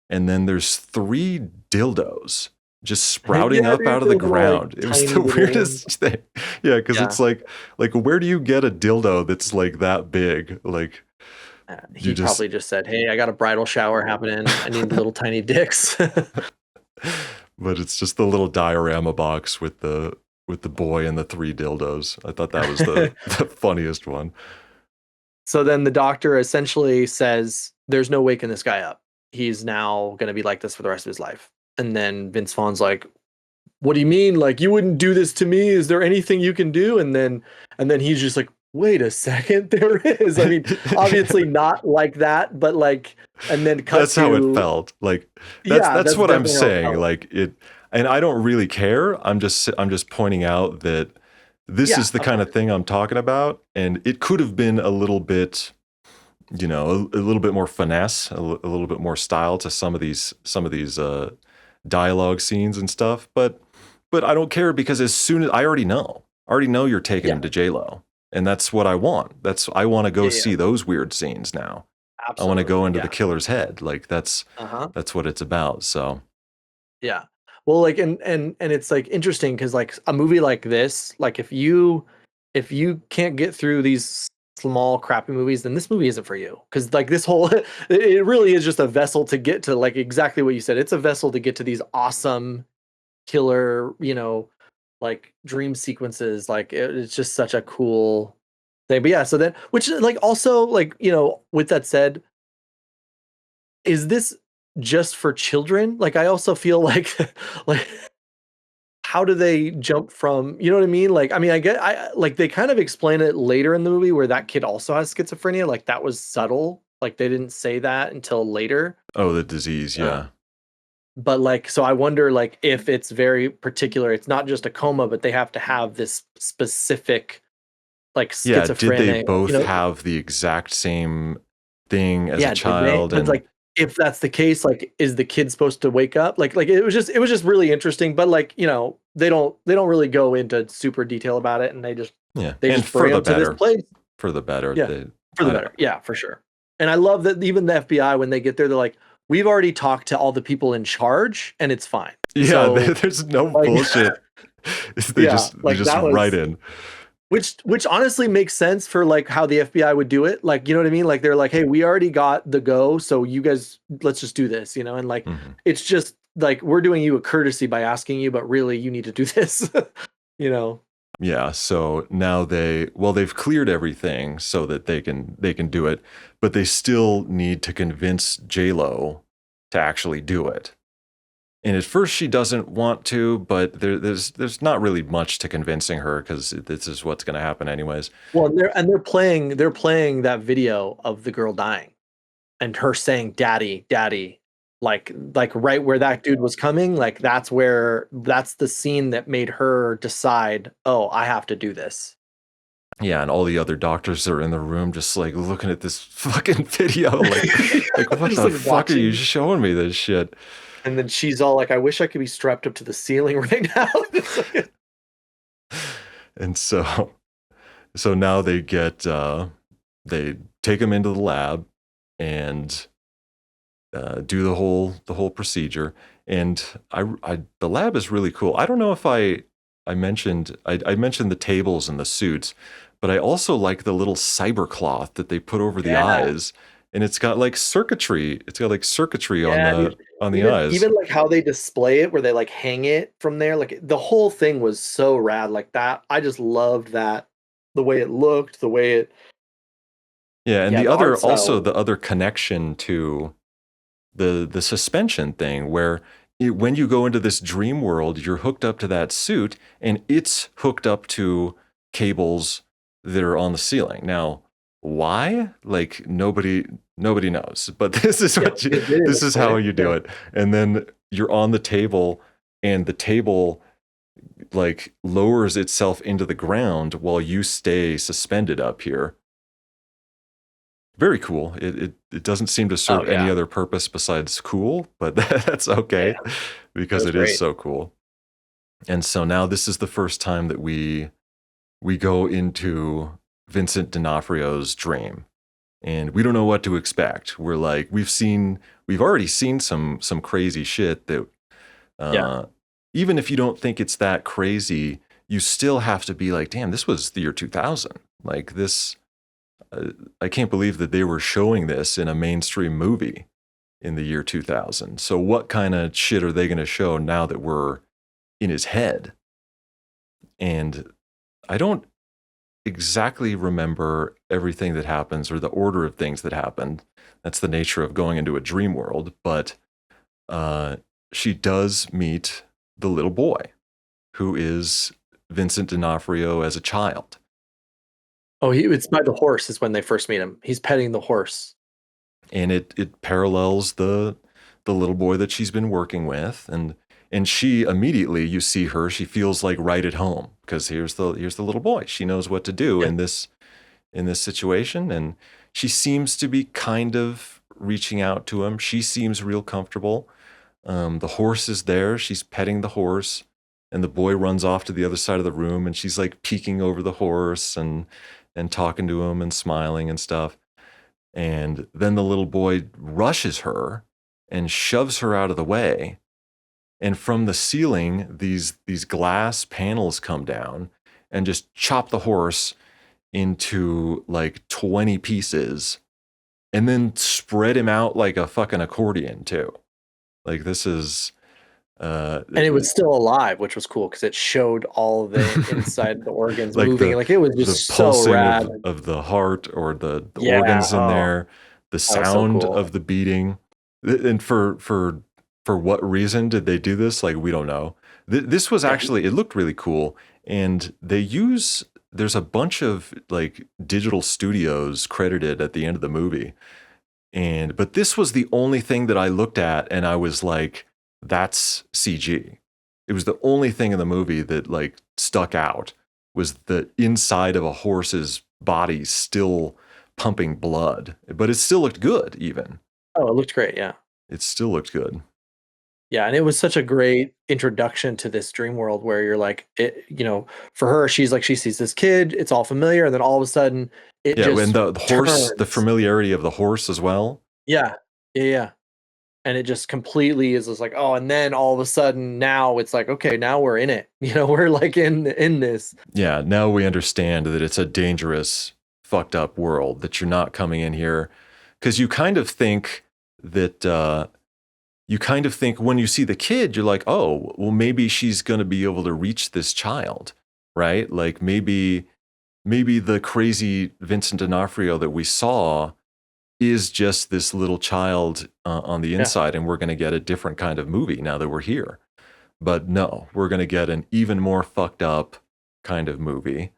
and then there's three dildos just sprouting Yeah, up dude, out of the those little like ground. It was tiny the little ones. weirdest thing. Yeah, because Yeah. it's like where do you get a dildo that's like that big? Like, you He just probably just said, "Hey, I got a bridal shower happening. I need little tiny dicks." but it's just the little diorama box with the boy and the three dildos. I thought that was the funniest one. So then the doctor essentially says, "There's no waking this guy up. He's now going to be like this for the rest of his life." And then Vince Vaughn's like, "What do you mean? Like, you wouldn't do this to me? Is there anything you can do?" And then he's just like, "Wait a second, there is." I mean, obviously not like that, but like, and then cut That's how it to, felt. Like, that's yeah, that's that's what I'm definitely how it saying. felt. Like it, and I don't really care. I'm just pointing out that this Yeah, is the of kind of course. thing I'm talking about, and it could have been a little bit, a little bit more finesse, a little bit more style to some of these dialogue scenes and stuff. But I don't care, because as soon as I already know you're taking Yeah, him to J Lo, and that's what I want. I want to go yeah, yeah, see those weird scenes now. I want to go absolutely. into the Yeah. killer's head. Like, that's Uh huh. that's what it's about. So Yeah. Well, like, and it's like interesting because like a movie like this, like if you can't get through these small crappy movies, then this movie isn't for you. Because like this whole it really is just a vessel to get to, like, exactly what you said. It's a vessel to get to these awesome killer, like dream sequences. Like it's just such a cool thing. But yeah, so then, which like also, like, with that said, is this just for children? Like, I also feel like like how do they jump from, you know what I mean? Like, I mean, I get, like, they kind of explain it later in the movie where that kid also has schizophrenia. Like, that was subtle. Like, they didn't say that until later. oh, the disease, Uh, yeah. but like, so I wonder, like, if it's very particular. It's not just a coma, but they have to have this specific, like, Yeah, did they schizophrenic. both have the exact same thing as a Yeah, did they? child. But And like, if that's the case, like, is the kid supposed to wake up? Like it was just really interesting. But like, they don't really go into super detail about it, and yeah, they and just for bring the them to this better, place. for the better. Yeah, for the I, better. Yeah, for sure. And I love that even the FBI, when they get there, they're like, we've already talked to all the people in charge, and it's fine. yeah, So there's no like, bullshit. yeah, They like just that write was in. which honestly makes sense for like how the FBI would do it. Like, you know what I mean? Like they're like, hey, we already got the go, so you guys let's just do this, and like Mhm. it's just like we're doing you a courtesy by asking you, but really you need to do this. you know. Yeah, so now they've cleared everything so that they can do it, but they still need to convince J-Lo to actually do it. And at first she doesn't want to, but there's not really much to convincing her because this is what's going to happen anyways. Well, they're playing that video of the girl dying and her saying daddy, daddy, like right where that dude was coming, like that's the scene that made her decide, oh, I have to do this. Yeah, and all the other doctors are in the room just like looking at this fucking video like what Just the like fuck are you watching. showing me this shit? And then she's all like, I wish I could be strapped up to the ceiling right now. It's like, And so now they take him into the lab and do the whole procedure. And the lab is really cool. I don't know if I mentioned the tables and the suits, but I also like the little cyber cloth that they put over the yeah, eyes, and it's got like circuitry. It's got like circuitry on yeah, dude. the eyes. Even like how they display it, where they like hang it from there, like the whole thing was so rad. Like that, I just loved that. The way it looked, the way it, Yeah, and yeah, the art the style. other connection to the suspension thing where when you go into this dream world, you're hooked up to that suit and it's hooked up to cables that are on the ceiling. Now, why? Like nobody knows. But Yeah, because they didn't this is explain how it. you do Yeah. it. And then you're on the table and the table like lowers itself into the ground while you stay suspended up here. Very cool. It doesn't seem to Oh serve any yeah, other purpose besides cool, but that's yeah, okay that because was it is great. so cool. And so now this is the first time that we go into Vincent D'Onofrio's dream, and we don't know what to expect. We're like we've already seen some crazy shit that Yeah. uh, even if you don't think it's that crazy, you still have to be like, damn, this was the year 2000. Like this I can't believe that they were showing this in a mainstream movie in the year 2000. So what kind of shit are they going to show now that we're in his head? And I don't exactly remember everything that happens or the order of things that happened. That's the nature of going into a dream world. But uh, she does meet the little boy who is Vincent D'Onofrio as a child. Oh, it's by the horse is when they first meet him. He's petting the horse. And it parallels the little boy that she's been working with, and she immediately, you see her, she feels like right at home because here's the little boy. She knows what to do Yeah. in this situation, and she seems to be kind of reaching out to him. She seems real comfortable. The horse is there. She's petting the horse, and the boy runs off to the other side of the room, and she's like peeking over the horse and talking to him and smiling and stuff. And then the little boy rushes her and shoves her out of the way. And from the ceiling, these glass panels come down and just chop the horse into like 20 pieces and then spread him out like a fucking accordion too. Like this is uh And it was still alive, which was cool because it showed all the inside the organs like moving. Like it was the just so pulsing rad. of the heart or the Yeah. organs in Oh, there, the that was so sound cool. of the beating. And for what reason did they do this? Like we don't know. This was Yeah. actually, it looked really cool, and there's a bunch of like digital studios credited at the end of the movie. And but this was the only thing that I looked at and I was like, that's CG. It was the only thing in the movie that like stuck out was the inside of a horse's body still pumping blood, but it still looked good. Even Oh, it looked great. Yeah. it still looked good. Yeah, and it was such a great introduction to this dream world where you're like, for her, she's like, she sees this kid, it's all familiar, and then all of a sudden, it Yeah, and just the horse, the turns. familiarity of the horse as well. Yeah, yeah, yeah, and it just completely is just like, oh, and then all of a sudden, now it's like, okay, now we're in it. We're like in this. Yeah, now we understand that it's a dangerous, fucked up world, that you're not coming in here because you kind of think that when you see the kid, you're like, oh, well, maybe she's going to be able to reach this child, right? Like maybe the crazy Vincent D'Onofrio that we saw is just this little child on the Yeah, inside, and we're going to get a different kind of movie now that we're here. But no, we're going to get an even more fucked up kind of movie.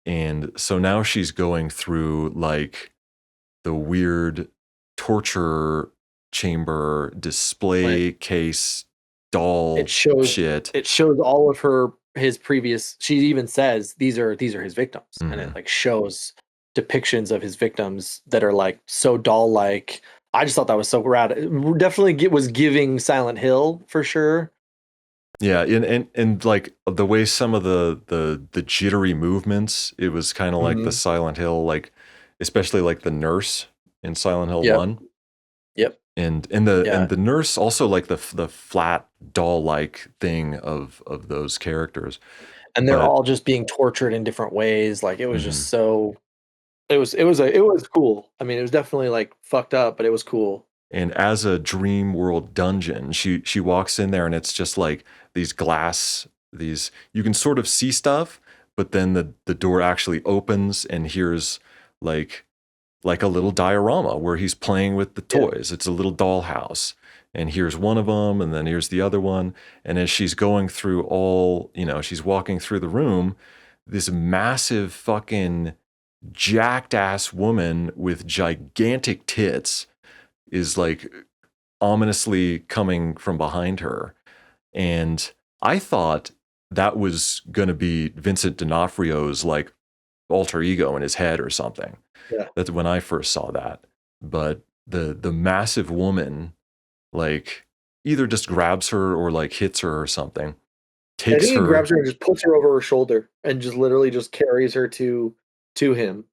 And so now she's going through like the weird torture chamber right. display case doll It shows shit. it shows all of his previous. She even says these are his victims, and it Mhm. like shows depictions of his victims that are like so doll like. I just thought that was so rad. It definitely was giving Silent Hill for sure. Yeah, and like the way some of the jittery movements, it was kind of like the Hmm. Silent Hill, like especially like the nurse in Silent Hill Yep. 1. Yep. And Yeah. the nurse also like the flat doll like thing of those characters. And they're But all just being tortured in different ways. Like it was mhm. just so. It was cool. I mean, it was definitely like fucked up, but it was cool. And as a dream world dungeon, she walks in there and it's just like these glass, these you can sort of see stuff, but then the door actually opens and here's like a little diorama where he's playing with the Yeah. toys. It's a little dollhouse. And here's one of them, and then here's the other one. And as she's going through she's walking through the room, this massive fucking jacked ass woman with gigantic tits is like ominously coming from behind her. And I thought that was going to be Vincent D'Onofrio's like alter ego in his head or something. Yeah. That's when I first saw that. But the massive woman like either just grabs her or like hits her or something, I takes think he her grabs her and just puts her over her shoulder and just literally just carries her to him.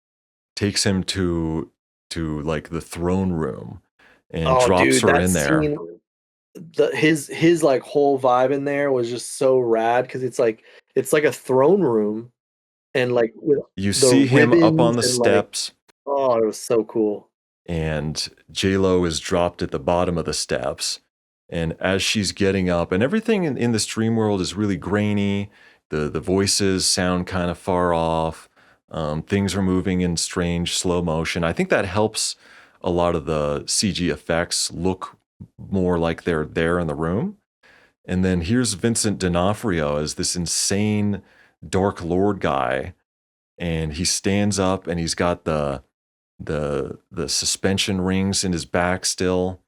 takes him to like the throne room and Oh, drops dude, her that in there. scene, his like whole vibe in there was just so rad because it's like a throne room and like with You the see him up on ribbons the and like, steps, oh, it was so cool. and J-Lo is dropped at the bottom of the steps. And as she's getting up, and everything in this dream world is really grainy, the voices sound kind of far off. Things are moving in strange slow motion. I think that helps a lot of the CG effects look more like they're there in the room. And then here's Vincent D'Onofrio as this insane Dark Lord guy, and he stands up and he's got the suspension rings in his back still,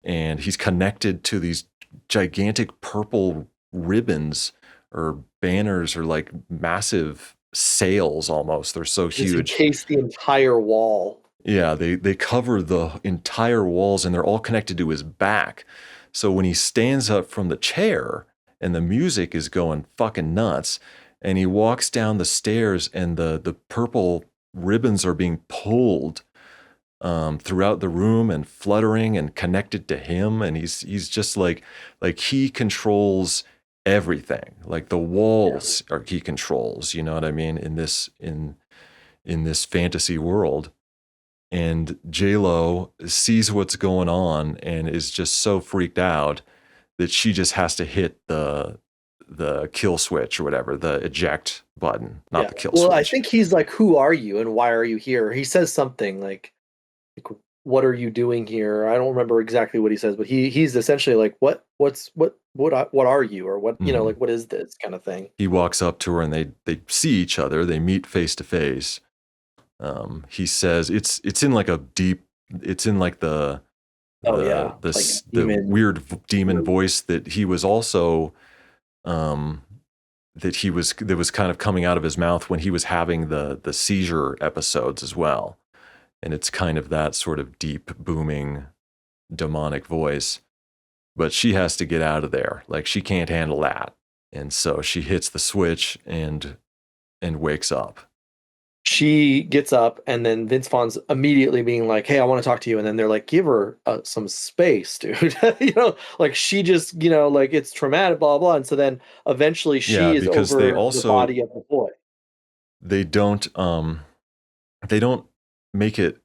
and he's connected to these gigantic purple ribbons or banners or like massive sails almost. They're so Just huge. encased the entire wall. Yeah, they cover the entire walls and they're all connected to his back. So when he stands up from the chair and the music is going fucking nuts and he walks down the stairs and the purple ribbons are being pulled throughout the room and fluttering and connected to him, and he's just like he controls everything. Like the Yeah. walls are he controls. You know what I mean? In this fantasy world, and J Lo sees what's going on and is just so freaked out that she just has to hit the kill switch or whatever, the eject button, not Yeah. the kill Well, I switch. think he's like, "Who are you and why are you here?" He says something like, "What are you doing here?" I don't remember exactly what he says, but he's essentially like, what are you, or what, Mhm. like, what is this kind of thing?" He walks up to her and they see each other. They meet face to face. He says it's in like a deep. It's in like Oh yeah, like a the demon. weird demon voice that he was also um, that was kind of coming out of his mouth when he was having the seizure episodes as well. and it's kind of that sort of deep, booming, demonic voice. But she has to get out of there. Like she can't handle that. And so she hits the switch and wakes up. She gets up, and then Vince Vaughn's immediately being like, "Hey, I want to talk to you." And then they're like, "Give her some space, dude." Like she just, like it's traumatic, blah blah. And so then eventually Yeah, she is because they over the also body of the boy. they don't they don't make it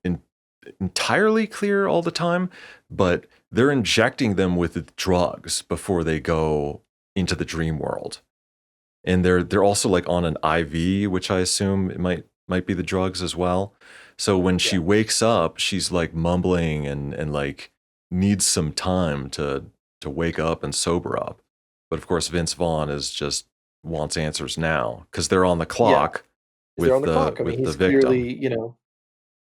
entirely clear all the time, but they're injecting them with drugs before they go into the dream world. And they're also like on an IV, which I assume it might be the drugs as well. So when she Yeah, wakes up, she's like mumbling and like needs some time to wake up and sober up. But of course, Vince Vaughn is just wants answers now because they're on the yeah, clock because they're on the clock. I mean, with the he's victim. clearly,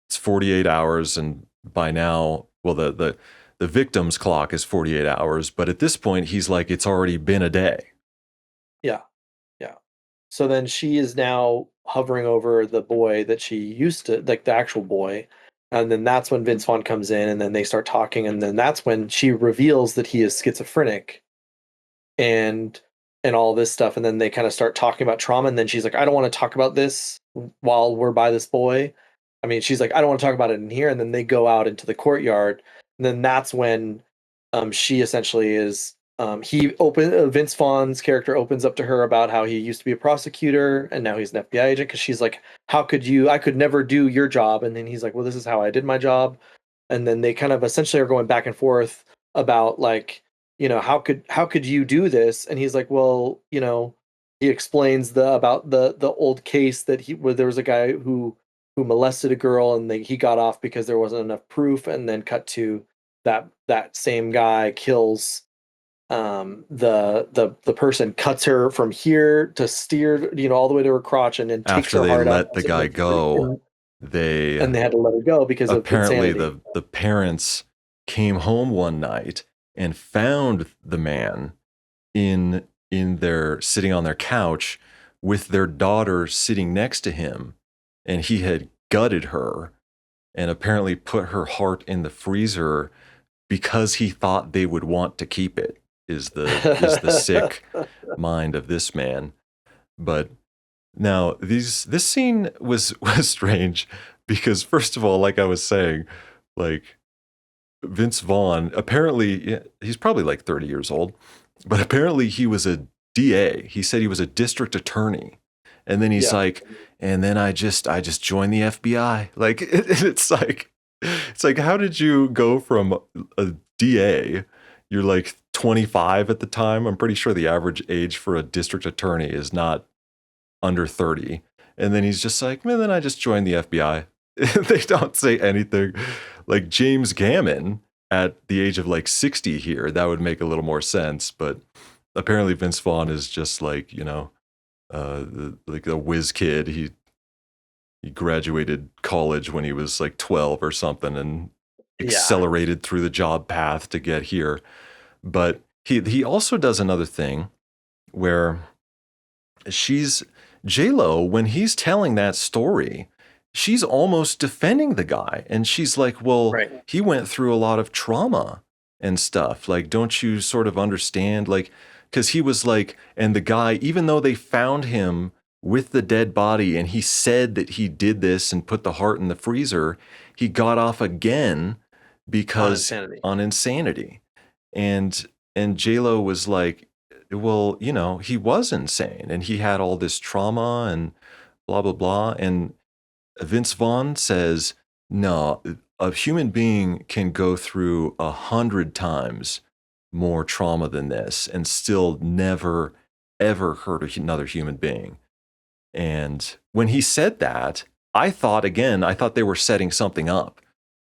It's 48 hours, and by now, well, the victim's clock is 48 hours, but at this point, he's like, it's already been a day. yeah, yeah. So then she is now hovering over the boy that she used to, like the actual boy. And then that's when Vince Vaughn comes in, and then they start talking. And then that's when she reveals that he is schizophrenic and all this stuff. And then they kind of start talking about trauma. And then she's like, I don't want to talk about this while we're by this boy. I mean, she's like, I don't want to talk about it in here. And then they go out into the courtyard. And then that's when she essentially is Vince Vaughn's character opens up to her about how he used to be a prosecutor and now he's an FBI agent, because she's like, how could you, I could never do your job. And then he's like, well, this is how I did my job. And then they kind of essentially are going back and forth about like, how could you do this? And he's like, well, he explains the old case that where there was a guy who molested a girl, and he got off because there wasn't enough proof. And then cut to that same guy kills the person, cuts her from here to steer, all the way to her crotch, and then takes After her they heart out, let the puts it in guy the freezer, go, they and they had to let her go because of apparently insanity. the parents came home one night and found the man in their sitting on their couch with their daughter sitting next to him, and he had gutted her and apparently put her heart in the freezer because he thought they would want to keep it. Is the sick mind of this man. But now this scene was strange because first of all, like I was saying, like Vince Vaughn, apparently he's probably like 30 years old, but apparently he was a DA. He said he was a district attorney. And then he's Yeah. like, and then I just joined the FBI. Like it's like how did you go from a DA? You're like 25 at the time. I'm pretty sure the average age for a district attorney is not under 30. And then he's just like, man, then I just joined the FBI. They don't say anything. Like James Gammon at the age of like 60 here, that would make a little more sense. But apparently Vince Vaughn is just like, like a whiz kid. He graduated college when he was like 12 or something and Yeah. accelerated through the job path to get here. But he also does another thing where she's J-Lo, when he's telling that story, she's almost defending the guy. And she's like, well, Right. he went through a lot of trauma and stuff. Like, don't you sort of understand? Like, because he was like, and the guy, even though they found him with the dead body and he said that he did this and put the heart in the freezer, he got off again On because insanity. on insanity. And J-Lo was like, well, he was insane and he had all this trauma and blah, blah, blah. And Vince Vaughn says, no, a human being can go through 100 times more trauma than this and still never, ever hurt another human being. And when he said that, I thought they were setting something up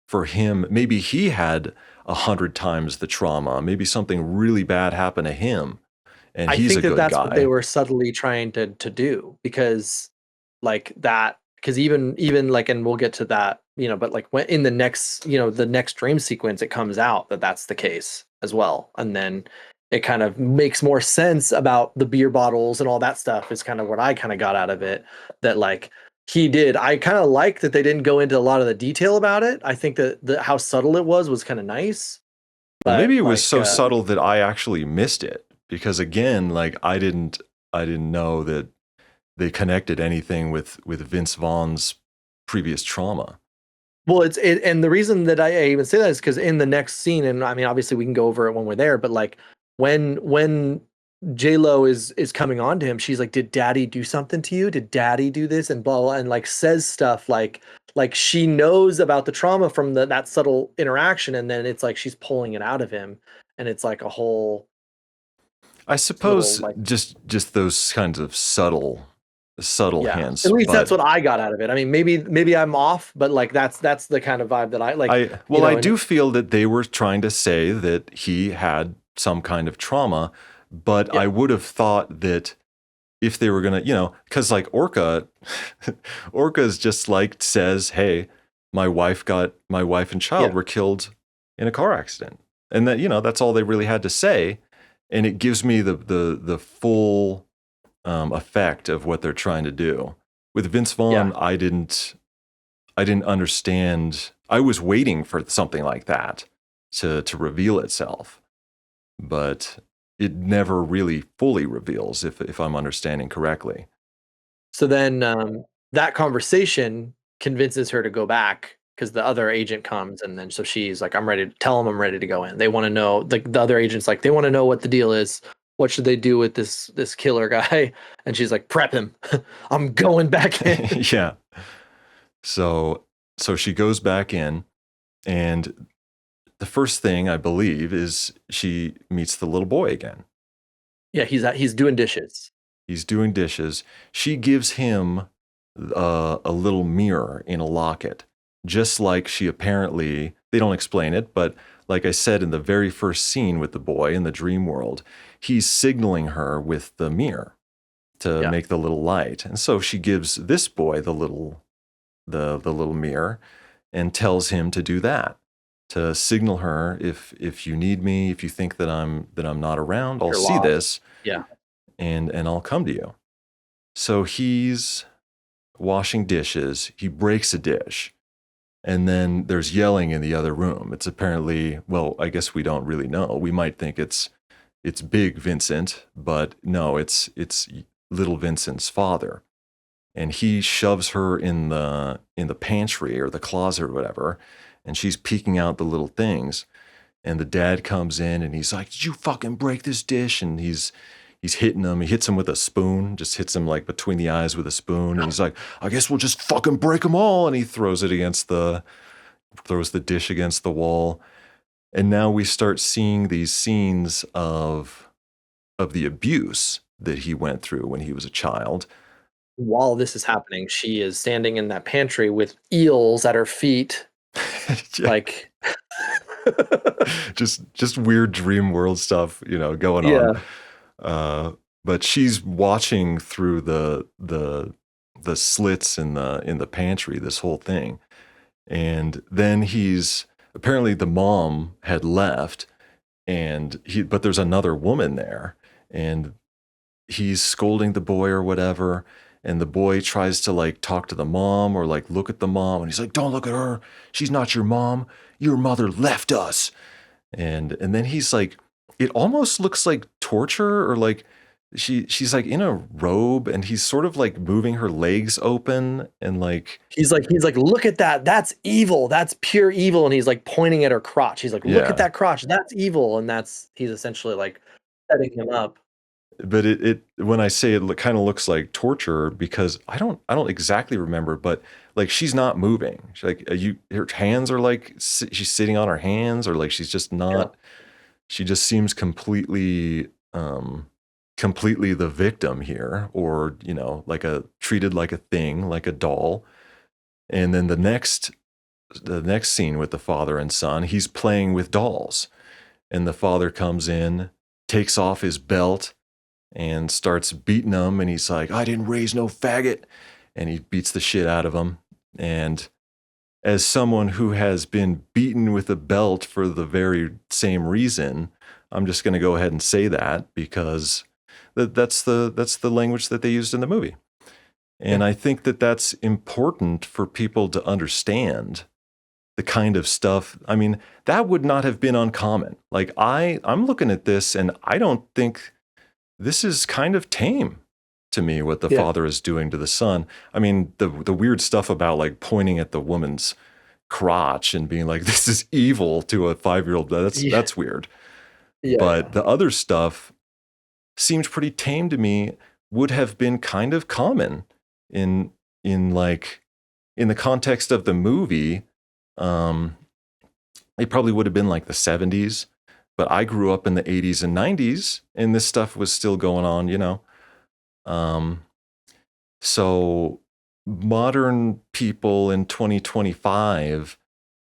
for him. Maybe he had 100 times the trauma. Maybe something really bad happened to him and I he's think a that good that's what they guy. were subtly trying to do, because like that, because even like, and we'll get to that, but like when in the next dream sequence, it comes out that that's the case as well. And then it kind of makes more sense about the beer bottles and all that stuff, is kind of what I kind of got out of it, that like He did. I kind of like that they didn't go into a lot of the detail about it. I think that how subtle it was kind of nice. Well, But maybe it was like, so subtle that I actually missed it because again, like I didn't know that they connected anything with Vince Vaughn's previous trauma. well, and the reason that I even say that is because in the next scene, and I mean, obviously we can go over it when we're there, but like when J Lo is coming on to him, she's like, "Did Daddy do something to you? Did Daddy do this?" And blah blah, and like says stuff like she knows about the trauma from that subtle interaction, and then it's like she's pulling it out of him, and it's like a whole I little suppose like, just those kinds of subtle yeah. At hints, least that's but what I got out of it. I mean, maybe I'm off, but like that's the kind of vibe that I like, I and do feel that they were trying to say that he had some kind of trauma, but I yeah, would have thought that if they were gonna, because like Orca, Orca's just like says, "Hey, my wife and child yeah. were killed in a car accident," and that that's all they really had to say, and it gives me the full effect of what they're trying to do. With Vince Yeah. Vaughn, I didn't understand. I was waiting for something like that to reveal itself, but it never really fully reveals if I'm understanding correctly. So then that conversation convinces her to go back because the other agent comes, and then so she's like, I'm ready to tell them I'm ready to go in. They want to know, the other agent's like, they want to know what the deal is. What should they do with this killer guy? And she's like, prep him. I'm going back in. Yeah. So she goes back in, and the first thing I believe is she meets the little boy again. Yeah, he's doing dishes. He's doing dishes. She gives him a little mirror in a locket, just like she apparently, they don't explain it, but like I said in the very first scene with the boy in the dream world, he's signaling her with the mirror to Yeah. make the little light. And so she gives this boy the little mirror and tells him to do that, to signal her, if you need me, if you think that I'm not around, I'll You're see lost. this Yeah. and I'll come to you. So he's washing dishes, he breaks a dish, and then there's yelling in the other room. It's apparently, well, I guess we don't really know. We might think it's big Vincent, but no, it's little Vincent's father. And he shoves her in the pantry or the closet or whatever, and she's peeking out the little things. And the dad comes in and he's like, "Did you fucking break this dish?" And he's hitting him. He hits him with a spoon, just hits him like between the eyes with a spoon. And he's like, "I guess we'll just fucking break them all." And he throws the dish against the wall. And now we start seeing these scenes of the abuse that he went through when he was a child. While this is happening, she is standing in that pantry with eels at her feet, Yeah, like just weird dream world stuff, going on. yeah. Uh, but she's watching through the slits in the pantry, this whole thing. And then he's apparently the mom had left, but there's another woman there, and he's scolding the boy or whatever. And the boy tries to like talk to the mom or like look at the mom, and he's like, "Don't look at her. She's not your mom. Your mother left us." And then he's like, it almost looks like torture, or like she's like in a robe and he's sort of like moving her legs open and like, He's like, look at that. That's evil. That's pure evil. And he's like pointing at her crotch. He's like, look at yeah. that crotch. That's evil. And he's essentially like setting him up. But it when I say it kind of looks like torture, because I don't exactly remember, but like she's not moving. She's like, her hands are like she's sitting on her hands, or like she's just Yeah. not. She just seems completely the victim here, or like treated like a thing, like a doll. And then the next scene with the father and son, he's playing with dolls, and the father comes in, takes off his belt, and starts beating him. And he's like, "I didn't raise no faggot," and he beats the shit out of him. And as someone who has been beaten with a belt for the very same reason, I'm just going to go ahead and say that, because that's the language that they used in the movie. And I think that that's important for people to understand the kind of stuff. I mean, that would not have been uncommon. Like I'm looking at this and I don't think this is kind of tame to me what the Yeah. father is doing to the son. I mean, the weird stuff about like pointing at the woman's crotch and being like, this is evil to a 5-year-old, Yeah. that's weird. Yeah. But Yeah. the other stuff seems pretty tame to me, would have been kind of common in like in the context of the movie. Um, it probably would have been like the 70s, but I grew up in the 80s and 90s and this stuff was still going on, you know. Um, so modern people in 2025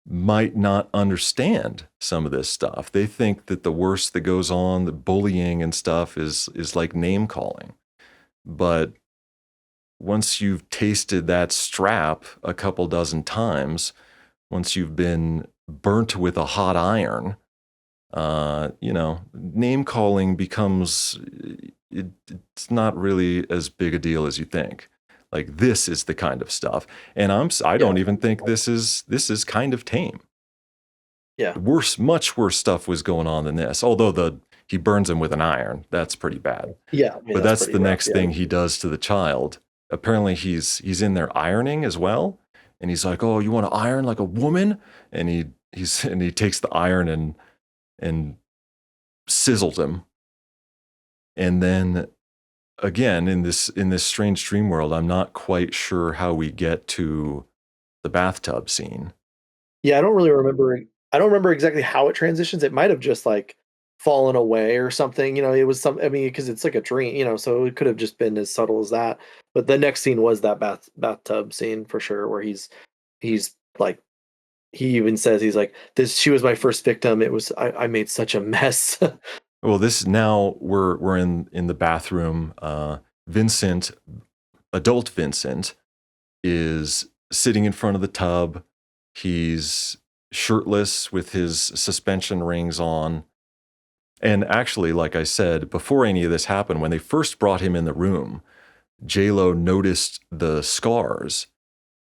might not understand some of this stuff. They think that the worst that goes on, the bullying and stuff is like name calling. But once you've tasted that strap a couple dozen times, once you've been burnt with a hot iron, name calling becomes it's not really as big a deal as you think. Like this is the kind of stuff, and I Yeah. don't even think this is kind of tame. Yeah. Worse, much worse stuff was going on than this. Although he burns him with an iron, that's pretty bad. Yeah. I mean, But that's that's pretty the rough. next Yeah. thing he does to the child. Apparently, he's in there ironing as well, and he's like, "Oh, you want to iron like a woman?" And he takes the iron and sizzles him. And then again, in this strange dream world, I'm not quite sure how we get to the bathtub scene. Yeah, I don't really remember. I don't remember exactly how it transitions. It might have just like fallen away or something. It was some. I mean, because it's like a dream. So it could have just been as subtle as that. But the next scene was that bathtub scene for sure, where he's like he even says he's like this. She was my first victim. It was I made such a mess. Well, this now we're in the bathroom. Vincent, adult Vincent, is sitting in front of the tub. He's shirtless with his suspension rings on. And actually, like I said, before any of this happened, when they first brought him in the room, J-Lo noticed the scars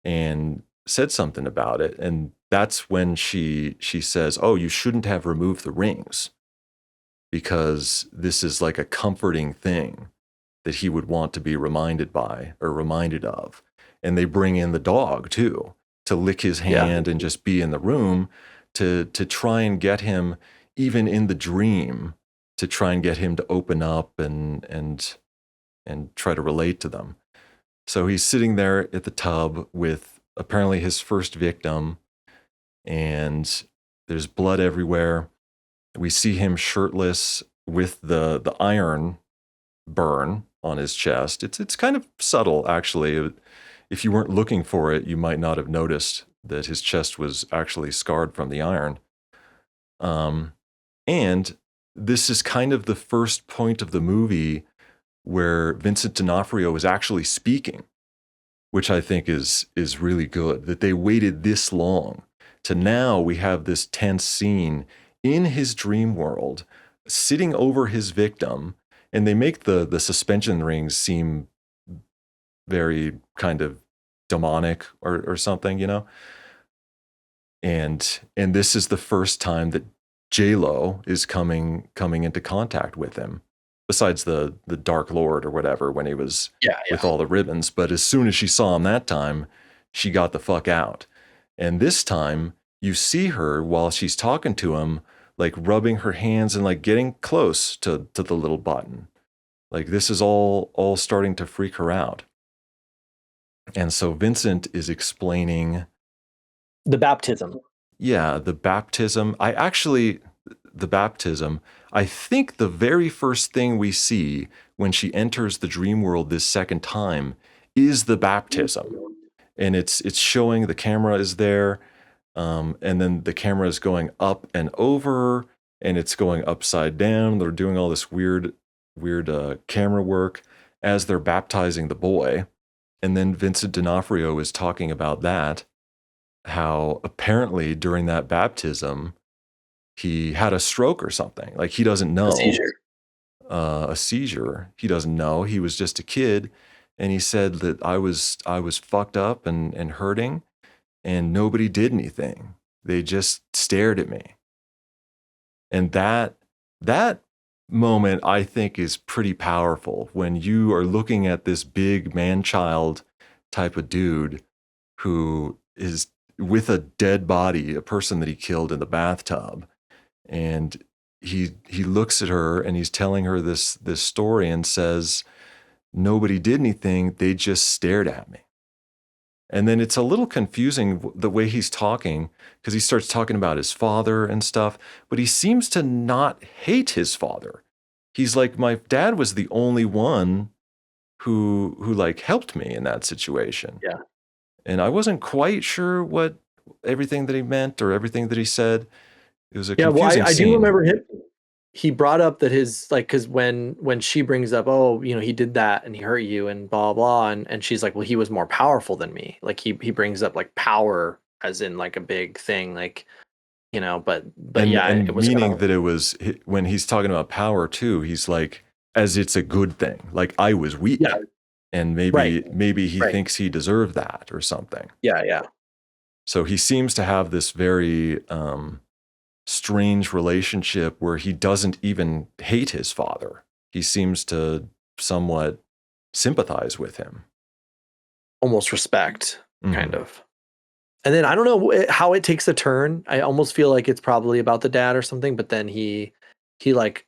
and said something about it. And that's when she says, "Oh, you shouldn't have removed the rings because this is like a comforting thing that he would want to be reminded by or reminded of." And they bring in the dog too to lick his Yeah. hand and just be in the room to try and get him, even in the dream, to try and get him to open up and try to relate to them. So he's sitting there at the tub with apparently his first victim, and there's blood everywhere. We see him shirtless with the iron burn on his chest. It's kind of subtle, actually. If you weren't looking for it, you might not have noticed that his chest was actually scarred from the iron. Um, and this is kind of the first point of the movie where Vincent D'Onofrio is actually speaking, which I think is really good. That they waited this long to now we have this tense scene in his dream world, sitting over his victim, and they make the suspension rings seem very kind of demonic or something, you know. And this is the first time that J-Lo is coming into contact with him, besides the Dark Lord or whatever when he was Yeah. with Yeah. all the ribbons. But as soon as she saw him that time, she got the fuck out. And this time, you see her while she's talking to him, like rubbing her hands and like getting close to the little button. Like this is all starting to freak her out. And so Vincent is explaining, The baptism. yeah, the baptism. The baptism, I think the very first thing we see when she enters the dream world this second time is the baptism. And it's showing the camera is there. And then the camera is going up and over and it's going upside down. They're doing all this weird camera work as they're baptizing the boy. And then Vincent D'Onofrio is talking about that, how apparently during that baptism, he had a stroke or something. Like he doesn't A know, seizure. a seizure. He doesn't know. He was just a kid. and he said that I was fucked up and hurting, and nobody did anything. They just stared at me. And that moment, I think, is pretty powerful when you are looking at this big man-child type of dude who is with a dead body, a person that he killed in the bathtub, and he looks at her and he's telling her this story and says, nobody did anything, they just stared at me. And then it's a little confusing the way he's talking, because he starts talking about his father and stuff, but he seems to not hate his father. He's like, my dad was the only one who like helped me in that situation. Yeah. And I wasn't quite sure what everything that he meant or everything that he said. It was a Yeah, well, confusing I do scene. remember him. He brought up that his like because when she brings up, oh, he did that and he hurt you and blah blah, and she's like, well, he was more powerful than me. Like he brings up like power as in like a big thing, like but and yeah, and it was kind meaning of that it was when he's talking about power too, he's like, as it's a good thing, like I was yeah, weak, and right, maybe he right, thinks he deserved that or something. yeah, yeah, So he seems to have this very strange relationship where he doesn't even hate his father. He seems to somewhat sympathize with him. almost respect kind Mhm. of. And then I don't know how it takes a turn. I almost feel like it's probably about the dad or something, but then he like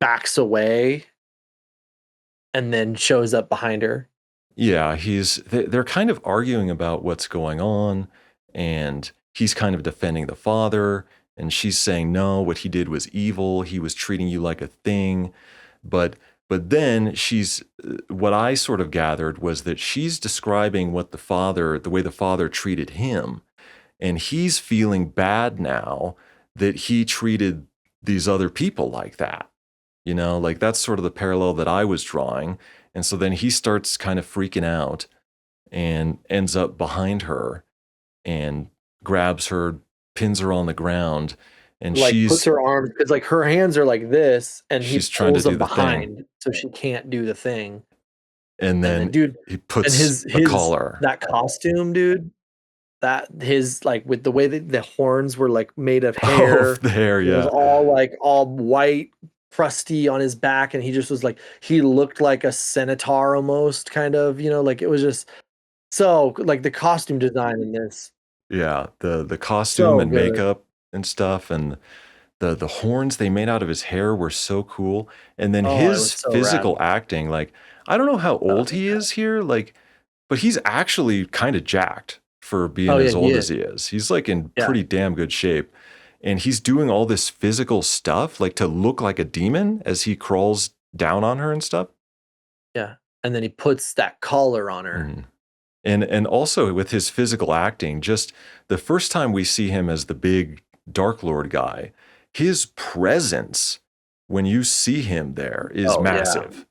backs away and then shows up behind her. Yeah, they're kind of arguing about what's going on, and he's kind of defending the father, and she's saying no, what he did was evil. He was treating you like a thing. But then she's what I sort of gathered was that she's describing the way the father treated him, and he's feeling bad now that he treated these other people like that. Like that's sort of the parallel that I was drawing. And so then he starts kind of freaking out and ends up behind her and grabs her, pins her on the ground, and Like puts she's her arms because like her hands are like this, and he she's trying to pulls do them the thing. behind so she can't do the thing. And And then, then dude, he and puts his a his collar. that costume, dude, that his like with the way that the horns were like made of Oh, hair, the hair, it was yeah. all white, crusty on his back, and he just was like he looked like a centaur almost, kind of, like it was just so like the costume design in this Yeah, the costume so and good. makeup and stuff, and the horns they made out of his hair were so cool. And then Oh, it his was so rad. physical acting, like I don't know how Oh, old he is here, like, but he's actually kind of jacked for being oh yeah, as he old is. as he is. He's like in Yeah, pretty damn good shape. And he's doing all this physical stuff, like to look like a demon as he crawls down on her and stuff. yeah. And then he puts that collar on her. Mhm. And also with his physical acting, just the first time we see him as the big Dark Lord guy, his presence when you see him there is Oh yeah. massive.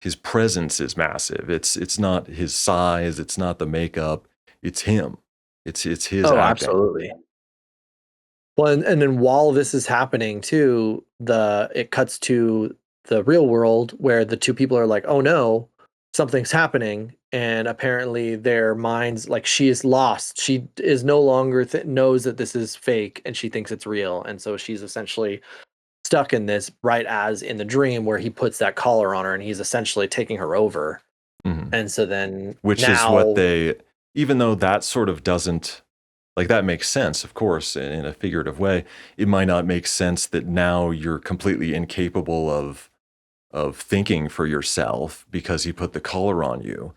His presence is massive. It's not his size, it's not the makeup, it's him. It's his Oh, acting. absolutely. Well, and then while this is happening too, it cuts to the real world where the two people are like, "Oh no, something's happening," and apparently their minds, like she is lost. She is no longer knows that this is fake, and she thinks it's real, and so she's essentially stuck in this right as in the dream where he puts that collar on her, and he's essentially taking her over. Mhm. And so then Which is what now, they, even though that sort of doesn't, like that makes sense, of course, in a figurative way, it might not make sense that now you're completely incapable of thinking for yourself because he put the collar on you.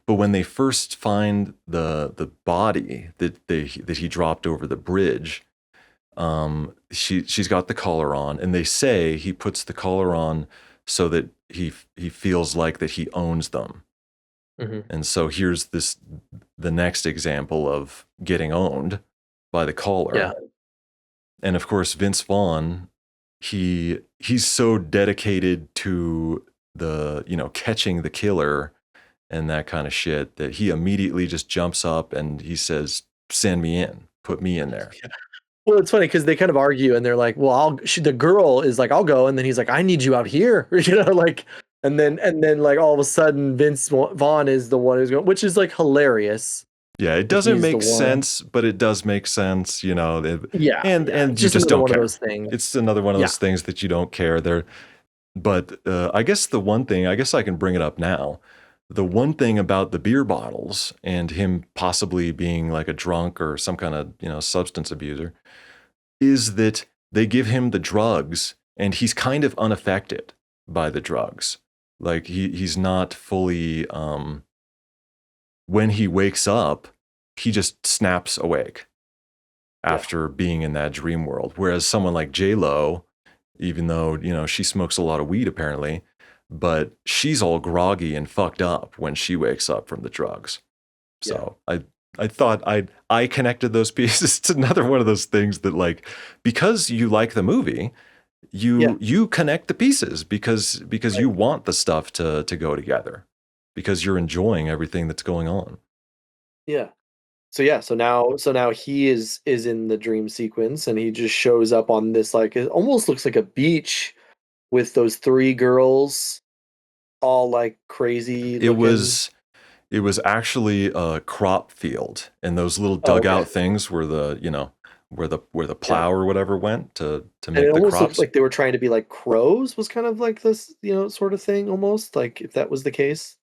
But when they first find the body that he dropped over the bridge, she's got the collar on, and they say he puts the collar on so that he feels like that he owns them. mhm, And so here's the next example of getting owned by the yeah, collar. And of course, Vince Vaughn, he's so dedicated to the, catching the killer and that kind of shit that he immediately just jumps up and he says, "Send me in, put me in there." well, it's funny because they kind of argue and they're like, well, the girl is like, I'll go. And then he's like, I need you out here, like, And then like all of a sudden Vince Vaughn is the one who's going, which is like hilarious Yeah, it that doesn't he's the make one. sense, but it does make sense, Yeah, yeah. and It's you just just another don't one of care. those things. It's another one of Yeah, those things that you don't care there. But I guess the one thing, I guess I can bring it up now. The one thing about the beer bottles and him possibly being like a drunk or some kind of, substance abuser is that they give him the drugs and he's kind of unaffected by the drugs. Like he's not fully when he wakes up, he just snaps awake yeah, after being in that dream world. Whereas someone like J Lo, even though she smokes a lot of weed apparently, but she's all groggy and fucked up when she wakes up from the drugs. yeah, So I thought I connected those pieces. It's another one of those things that like because you like the movie, yeah. you connect the pieces because you Right. want the stuff to go together because you're enjoying everything that's going on. Yeah. So yeah, so now he is in the dream sequence and he just shows up on this like it almost looks like a beach with those three girls all like crazy It looking. was It was actually a crop field, and those little Oh, okay. dugout things where the Yeah. plow or whatever went to And it make the almost looked crops. like they were trying to be like crows was kind of like this, sort of thing almost like if that was the case.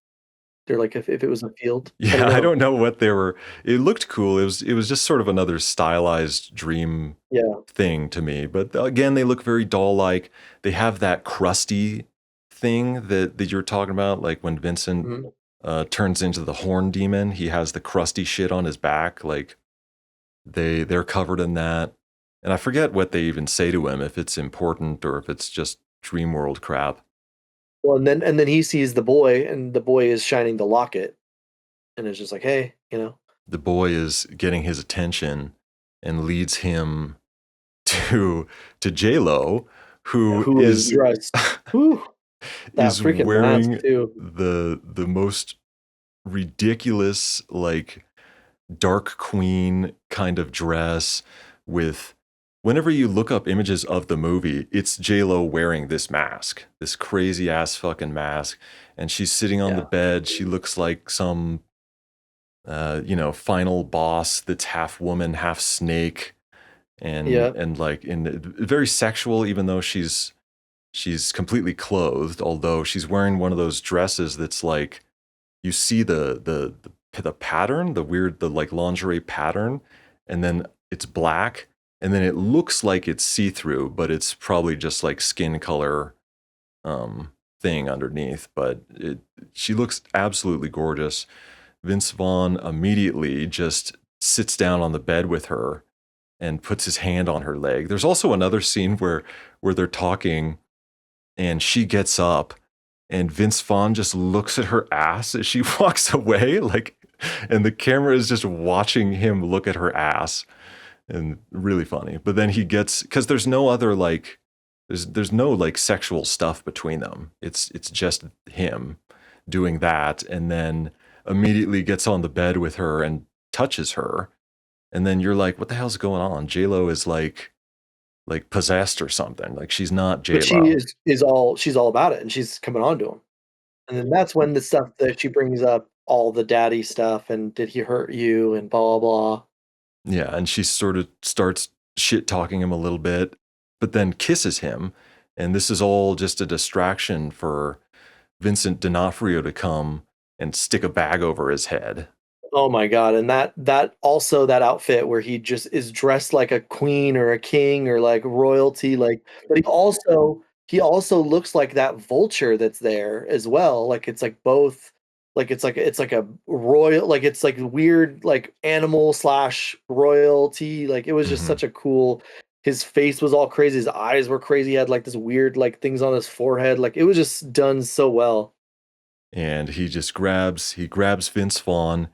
They're like if it was a field. I don't Yeah, I know. don't know what they were. It looked cool. It was just sort of another stylized dream Yeah. thing to me. But again, they look very doll-like. They have that crusty thing that you're talking about, like when Vincent Mhm. turns into the horn demon. He has the crusty shit on his back, like they're covered in that. And I forget what they even say to him, if it's important or if it's just dream world crap. Well, and then he sees the boy and the boy is shining the locket and it's just like, "Hey." The boy is getting his attention and leads him to J Lo, who Who is is dressed. Whew, that is freaking mask wearing too. the most ridiculous, like, dark queen kind of dress with whenever you look up images of the movie, it's J-Lo wearing this mask, this crazy ass fucking mask. And she's sitting on the Yeah. bed. She looks like some, final boss that's half woman, half snake. And, Yeah. like very sexual, even though she's completely clothed, although she's wearing one of those dresses that's like, you see the pattern, the weird, the like lingerie pattern, and then it's black, and then it looks like it's see-through, but it's probably just like skin color thing underneath. But she looks absolutely gorgeous. Vince Vaughn immediately just sits down on the bed with her and puts his hand on her leg. There's also another scene where they're talking and she gets up and Vince Vaughn just looks at her ass as she walks away, like, and the camera is just watching him look at her ass, and really funny. But then he gets because there's no other like, there's no like sexual stuff between them. It's just him doing that, and then immediately gets on the bed with her and touches her, and then you're like, what the hell's going on? J Lo is like possessed or something. Like she's not But J she Lo. she's all about it, and she's coming on to him. And then that's when the stuff that she brings up, all the daddy stuff, and "Did he hurt you?" and blah, blah, blah. Yeah, and she sort of starts shit talking him a little bit, but then kisses him. And this is all just a distraction for Vincent D'Onofrio to come and stick a bag over his head. Oh my god, and that also that outfit where he just is dressed like a queen or a king or like royalty, like but he also looks like that vulture that's there as well, like it's like both like it's like a royal like it's like weird like animal slash royalty, like it was just Hmm. such a cool his face was all crazy, his eyes were crazy, he had like this weird like things on his forehead, like it was just done so well. And he grabs Vince Vaughn,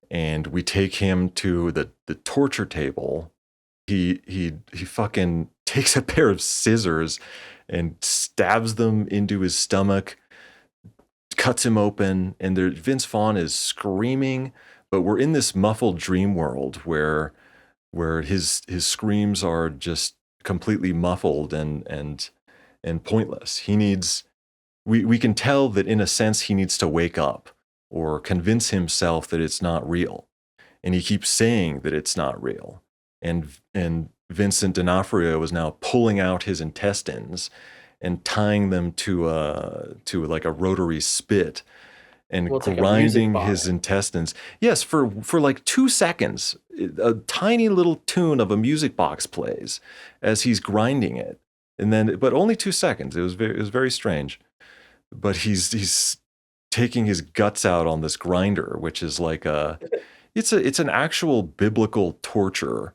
and we take him to the torture table. He fucking takes a pair of scissors and stabs them into his stomach, cuts him open, and Vince Vaughn is screaming, but we're in this muffled dream world where his screams are just completely muffled and pointless. we can tell that in a sense he needs to wake up or convince himself that it's not real. And he keeps saying that it's not real. And Vincent D'Onofrio is now pulling out his intestines and tying them to like a rotary spit and Well, it's like a music grinding box. his intestines. Yes, for like 2 seconds, a tiny little tune of a music box plays as he's grinding it, and then but only 2 seconds. It was very strange. But he's taking his guts out on this grinder, which is like it's an actual biblical torture.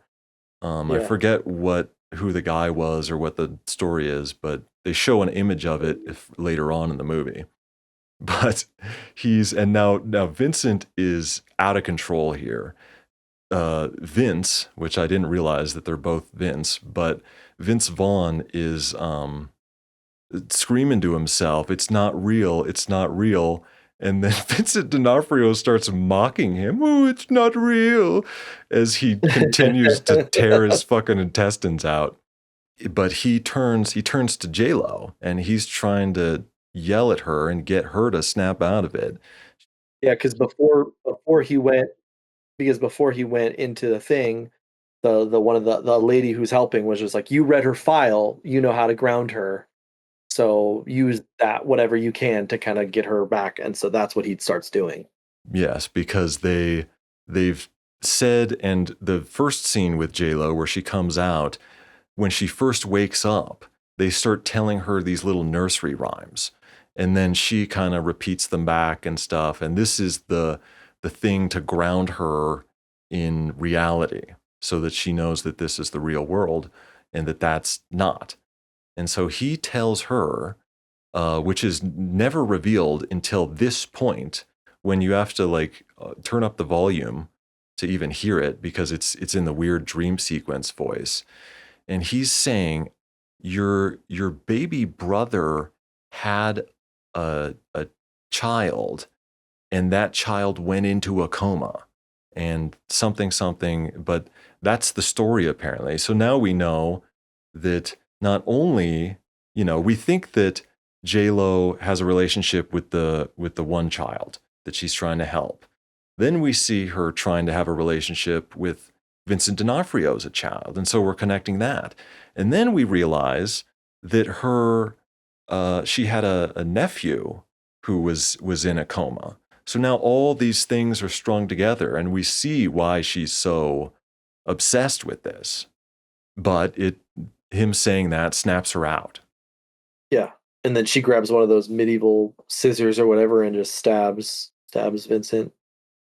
I Yeah. forget who the guy was or what the story is, but they show an image of it later on in the movie. But now Vincent is out of control here. Vince, which I didn't realize that they're both Vince, but Vince Vaughn is screaming to himself, "It's not real! It's not real!" And then Vincent D'Onofrio starts mocking him. "Oh, it's not real," as he continues to tear his fucking intestines out. But he turns to J Lo, and he's trying to yell at her and get her to snap out of it. Yeah, because before he went into the thing, the one of the lady who's helping was just like, "You read her file, you know how to ground her, so use that whatever you can to kinda get her back," and so that's what he starts doing. Yes, because they've said, and the first scene with J Lo where she comes out, when she first wakes up, they start telling her these little nursery rhymes. And then she kind of repeats them back and stuff. And this is the thing to ground her in reality so that she knows that this is the real world and that that's not. And so he tells her, which is never revealed until this point, when you have to like turn up the volume to even hear it because it's in the weird dream sequence voice. And he's saying your baby brother had a child, and that child went into a coma and something something, but that's the story apparently. So now we know that not only, we think that J Lo has a relationship with the one child that she's trying to help. Then we see her trying to have a relationship with Vincent D'Onofrio as a child, and so we're connecting that. And then we realize that she had a nephew who was in a coma. So now all these things are strung together, and we see why she's so obsessed with this. But him saying that snaps her out. Yeah, and then she grabs one of those medieval scissors or whatever and just stabs Vincent in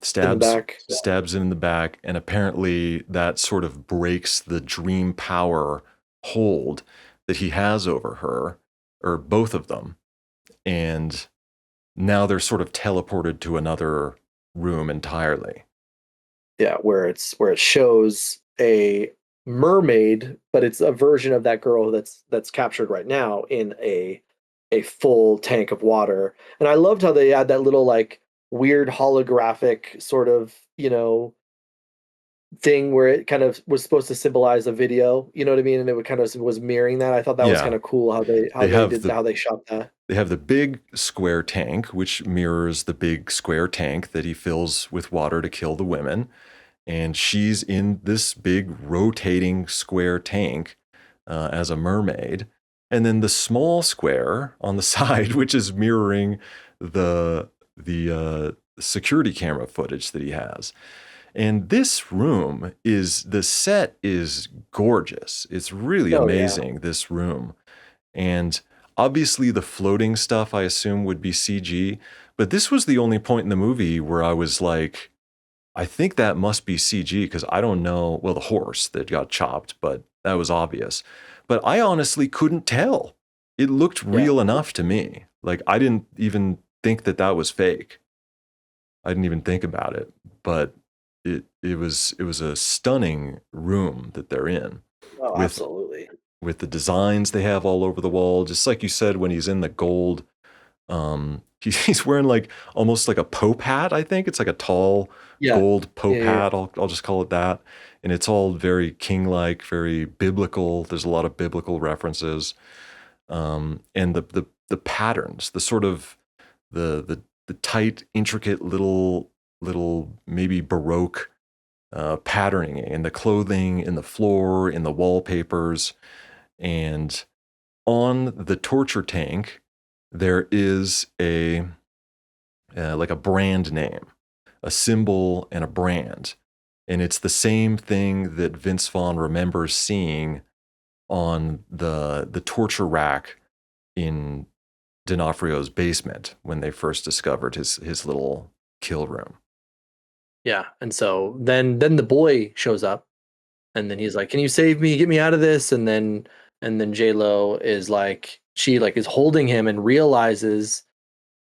the stabs back. stabs him in the back, and apparently that sort of breaks the dream power hold that he has over her, or both of them. And now they're sort of teleported to another room entirely. Yeah, where it shows a mermaid, but it's a version of that girl that's captured right now in a full tank of water. And I loved how they had that little like weird holographic sort of, thing where it kind of was supposed to symbolize a video, you know what I mean? And it would kind of was mirroring that. I thought that was kind Yeah, of cool how they how they they have did the how they shot that. they have the big square tank, which mirrors the big square tank that he fills with water to kill the women. And she's in this big rotating square tank as a mermaid. And then the small square on the side, which is mirroring the security camera footage that he has. And this room the set is gorgeous. It's really Oh yeah. amazing, this room. And obviously, the floating stuff, I assume, would be CG. But this was the only point in the movie where I was like, I think that must be CG because I don't know. Well, the horse that got chopped, but that was obvious. But I honestly couldn't tell. It looked Yeah. real enough to me. Like, I didn't even think that that was fake. I didn't even think about it. But it was a stunning room that they're in Oh, with absolutely. with the designs they have all over the wall. Just like you said, when he's in the gold, he's wearing like almost like a Pope hat. I think it's like a tall Yeah. gold Yeah, Pope yeah. hat. I'll just call it that. And it's all very king-like, very biblical. There's a lot of biblical references. And the the patterns, the sort of the tight, intricate little maybe Baroque patterning in the clothing, in the floor, in the wallpapers, and on the torture tank there is a like a brand name, a symbol and a brand, and it's the same thing that Vince Vaughn remembers seeing on the torture rack in D'Onofrio's basement when they first discovered his little kill room. Yeah. And so then the boy shows up, and then he's like, "Can you save me? Get me out of this." And then J Lo is like, she like is holding him and realizes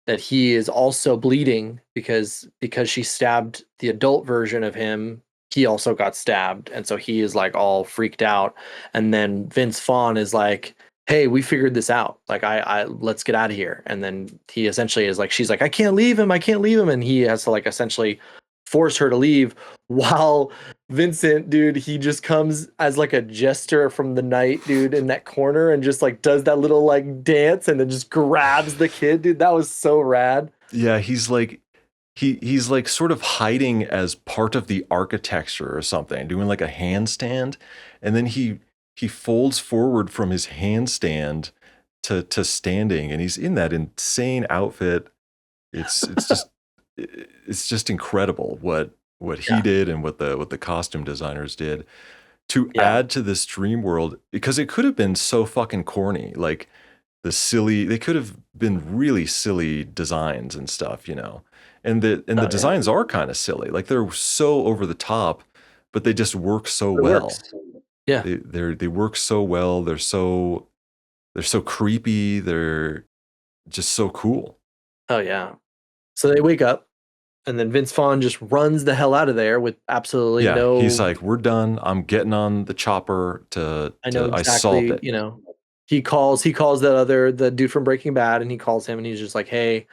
that he is also bleeding because she stabbed the adult version of him. He also got stabbed, and so he is like all freaked out. And then Vince Vaughn is like, "Hey, we figured this out. Like, I let's get out of here." And then he essentially is like, she's like, "I can't leave him. I can't leave him," and he has to like essentially force her to leave. While Vincent, dude, he just comes as like a jester from the night, dude, in that corner and just like does that little like dance and then just grabs the kid, dude. That was so rad. Yeah, he's like he's like sort of hiding as part of the architecture or something, doing like a handstand, and then he folds forward from his handstand to standing, and he's in that insane outfit. It's just it's just incredible what he Yeah. did and what the costume designers did to Yeah. add to this dream world, because it could have been so fucking corny, like they could have been really silly designs and stuff, and the Oh yeah. designs are kind of silly, like they're so over the top, but they just work so It well. works. Yeah. They work so well. They're so creepy. They're just so cool. Oh yeah. So they wake up, and then Vince Vaughn just runs the hell out of there with absolutely Yeah, he's no. like, we're done. I'm getting on the chopper to I know to I solved exactly, it. he calls the dude from Breaking Bad, and he calls him and he's just like, "Hey,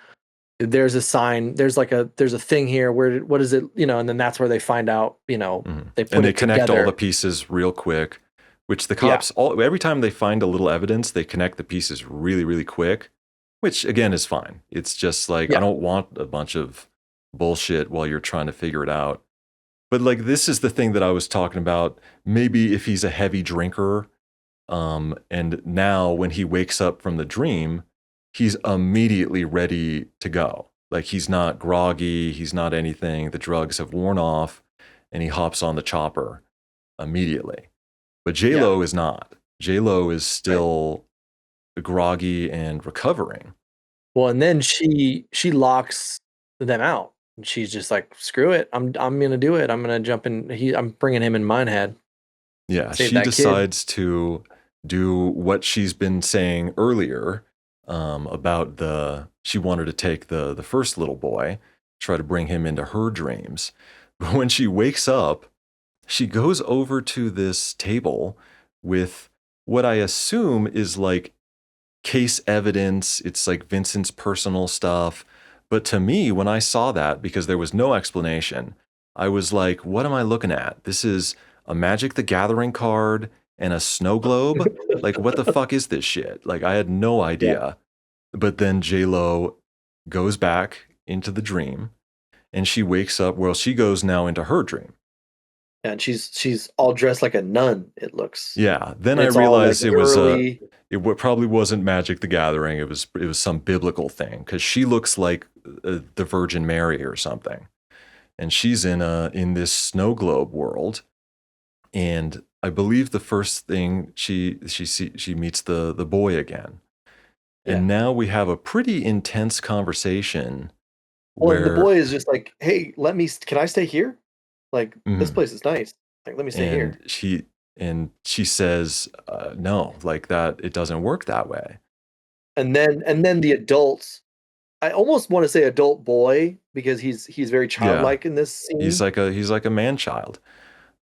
there's a sign, there's a thing here. What is it?" And then that's where they find out, Mhm. they And put they it connect all the together. pieces real quick, which the Yeah. cops every time they find a little evidence, they connect the pieces really, really quick, which again is fine. It's just like I Yeah. don't want a bunch of bullshit while you're trying to figure it out. But like this is the thing that I was talking about. Maybe if he's a heavy drinker, and now when he wakes up from the dream, he's immediately ready to go. Like he's not groggy, he's not anything. The drugs have worn off, and he hops on the chopper immediately. But J Yeah. Lo is not. J Lo is Right. still groggy and recovering. Well, and then she locks them out. And she's just like, "Screw it. I'm gonna do it. I'm gonna jump in. I'm bringing him in Minehead. Yeah, Save she that kid." decides to do what she's been saying earlier, about she wanted to take the first little boy, try to bring him into her dreams. But when she wakes up, she goes over to this table with what I assume is like case evidence. It's like Vincent's personal stuff. But to me, when I saw that, because there was no explanation, I was like, what am I looking at? This is a Magic the Gathering card and a snow globe. Like, what the fuck is this shit? Like, I had no Yeah. idea. But then J-Lo goes back into the dream, and she wakes up. Well, she goes now into her dream. And she's all dressed like a nun, it looks. Yeah. Then And I it's all like realized it was early. probably wasn't Magic the Gathering. It was some biblical thing, because she looks like the Virgin Mary or something, and she's in this snow globe world. And I believe the first thing she meets the boy again, Yeah. and now we have a pretty intense conversation Well, and the where, boy is just like, "Hey, can I stay here? Like, this mhm, place is nice. Like, let me stay and here." she says, no, like that it doesn't work that way. And then the adults, I almost want to say adult boy because he's very Yeah, childlike in this he's scene. like a man child.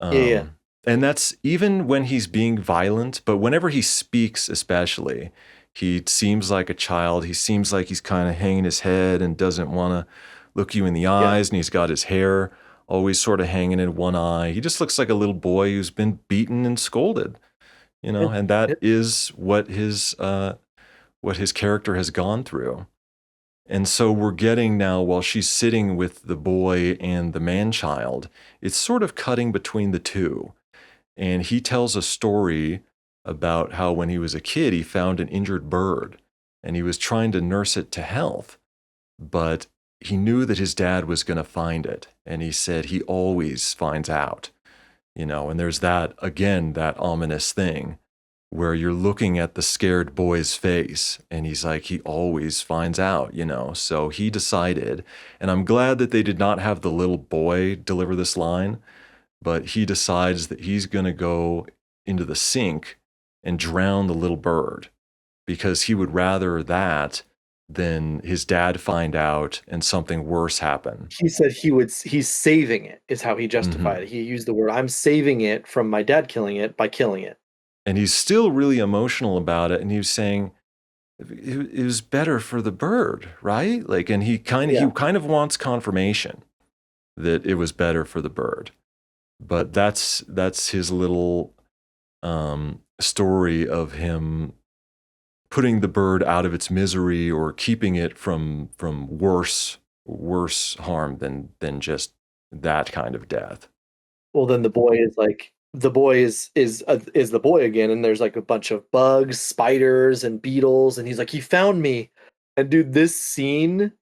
Yeah, yeah. And that's even when he's being violent, but whenever he speaks, especially, he seems like a child. He seems like he's kind of hanging his head and doesn't want to look you in the Yeah. eyes. And he's got his hair always sort of hanging in one eye. He just looks like a little boy who's been beaten and scolded, Yeah. and that is what what his character has gone through. And so we're getting now, while she's sitting with the boy and the man child, it's sort of cutting between the two. And he tells a story about how when he was a kid, he found an injured bird and he was trying to nurse it to health, but he knew that his dad was going to find it. And he said he always finds out, and there's that, again, that ominous thing where you're looking at the scared boy's face and he's like, he always finds out. So he decided, and I'm glad that they did not have the little boy deliver this line, but he decides that he's going to go into the sink and drown the little bird because he would rather that than his dad find out and something worse happen. He said he's saving it, is how he justified it. He used the word, I'm saving it from my dad killing it by killing it. And he's still really emotional about it. And he was saying it was better for the bird, right? Like, and he kind of wants confirmation that it was better for the bird. But that's his little story of him putting the bird out of its misery or keeping it from worse harm than just that kind of death. Well, then the boy is like, the boy is the boy again, and there's like a bunch of bugs, spiders, and beetles, and he's like, he found me. And dude, this scene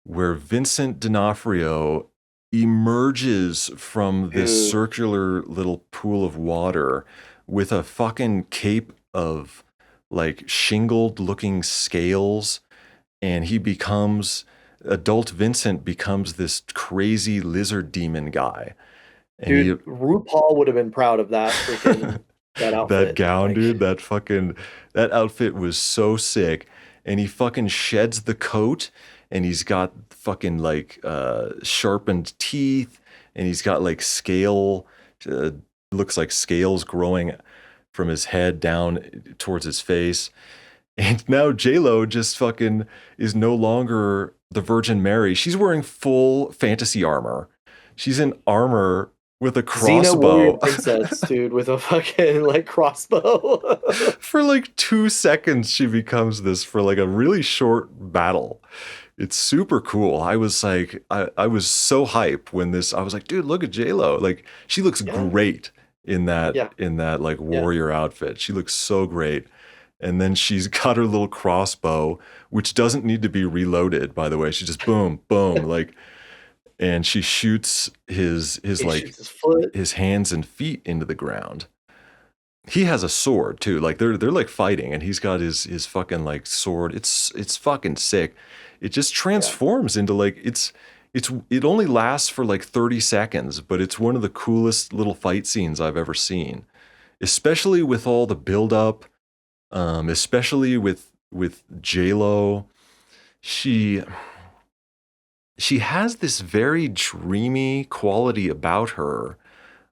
where Vincent D'Onofrio emerges from this circular little pool of water with a fucking cape of like shingled looking scales, and adult Vincent becomes this crazy lizard demon guy. And dude, RuPaul would have been proud of that freaking that outfit. That gown, dude, that outfit was so sick. And he fucking sheds the coat, and he's got fucking like sharpened teeth, and he's got like looks like scales growing from his head down towards his face. And now J-Lo just fucking is no longer the Virgin Mary. She's wearing full fantasy armor. She's in armor with a crossbow. Xena warrior princess, dude, with a fucking like crossbow. For like 2 seconds, she becomes this for like a really short battle. It's super cool. I was like, I was so hype when I was like, dude, look at J-Lo. Like, she looks great in that like warrior outfit. She looks so great. And then she's got her little crossbow, which doesn't need to be reloaded, by the way. She just boom, boom, like, and she shoots his hands and feet into the ground. He has a sword too. Like they're like fighting, and he's got his fucking like sword. It's fucking sick. It just transforms into like it only lasts for like 30 seconds, but it's one of the coolest little fight scenes I've ever seen. Especially with all the buildup, especially with J-Lo. She has this very dreamy quality about her,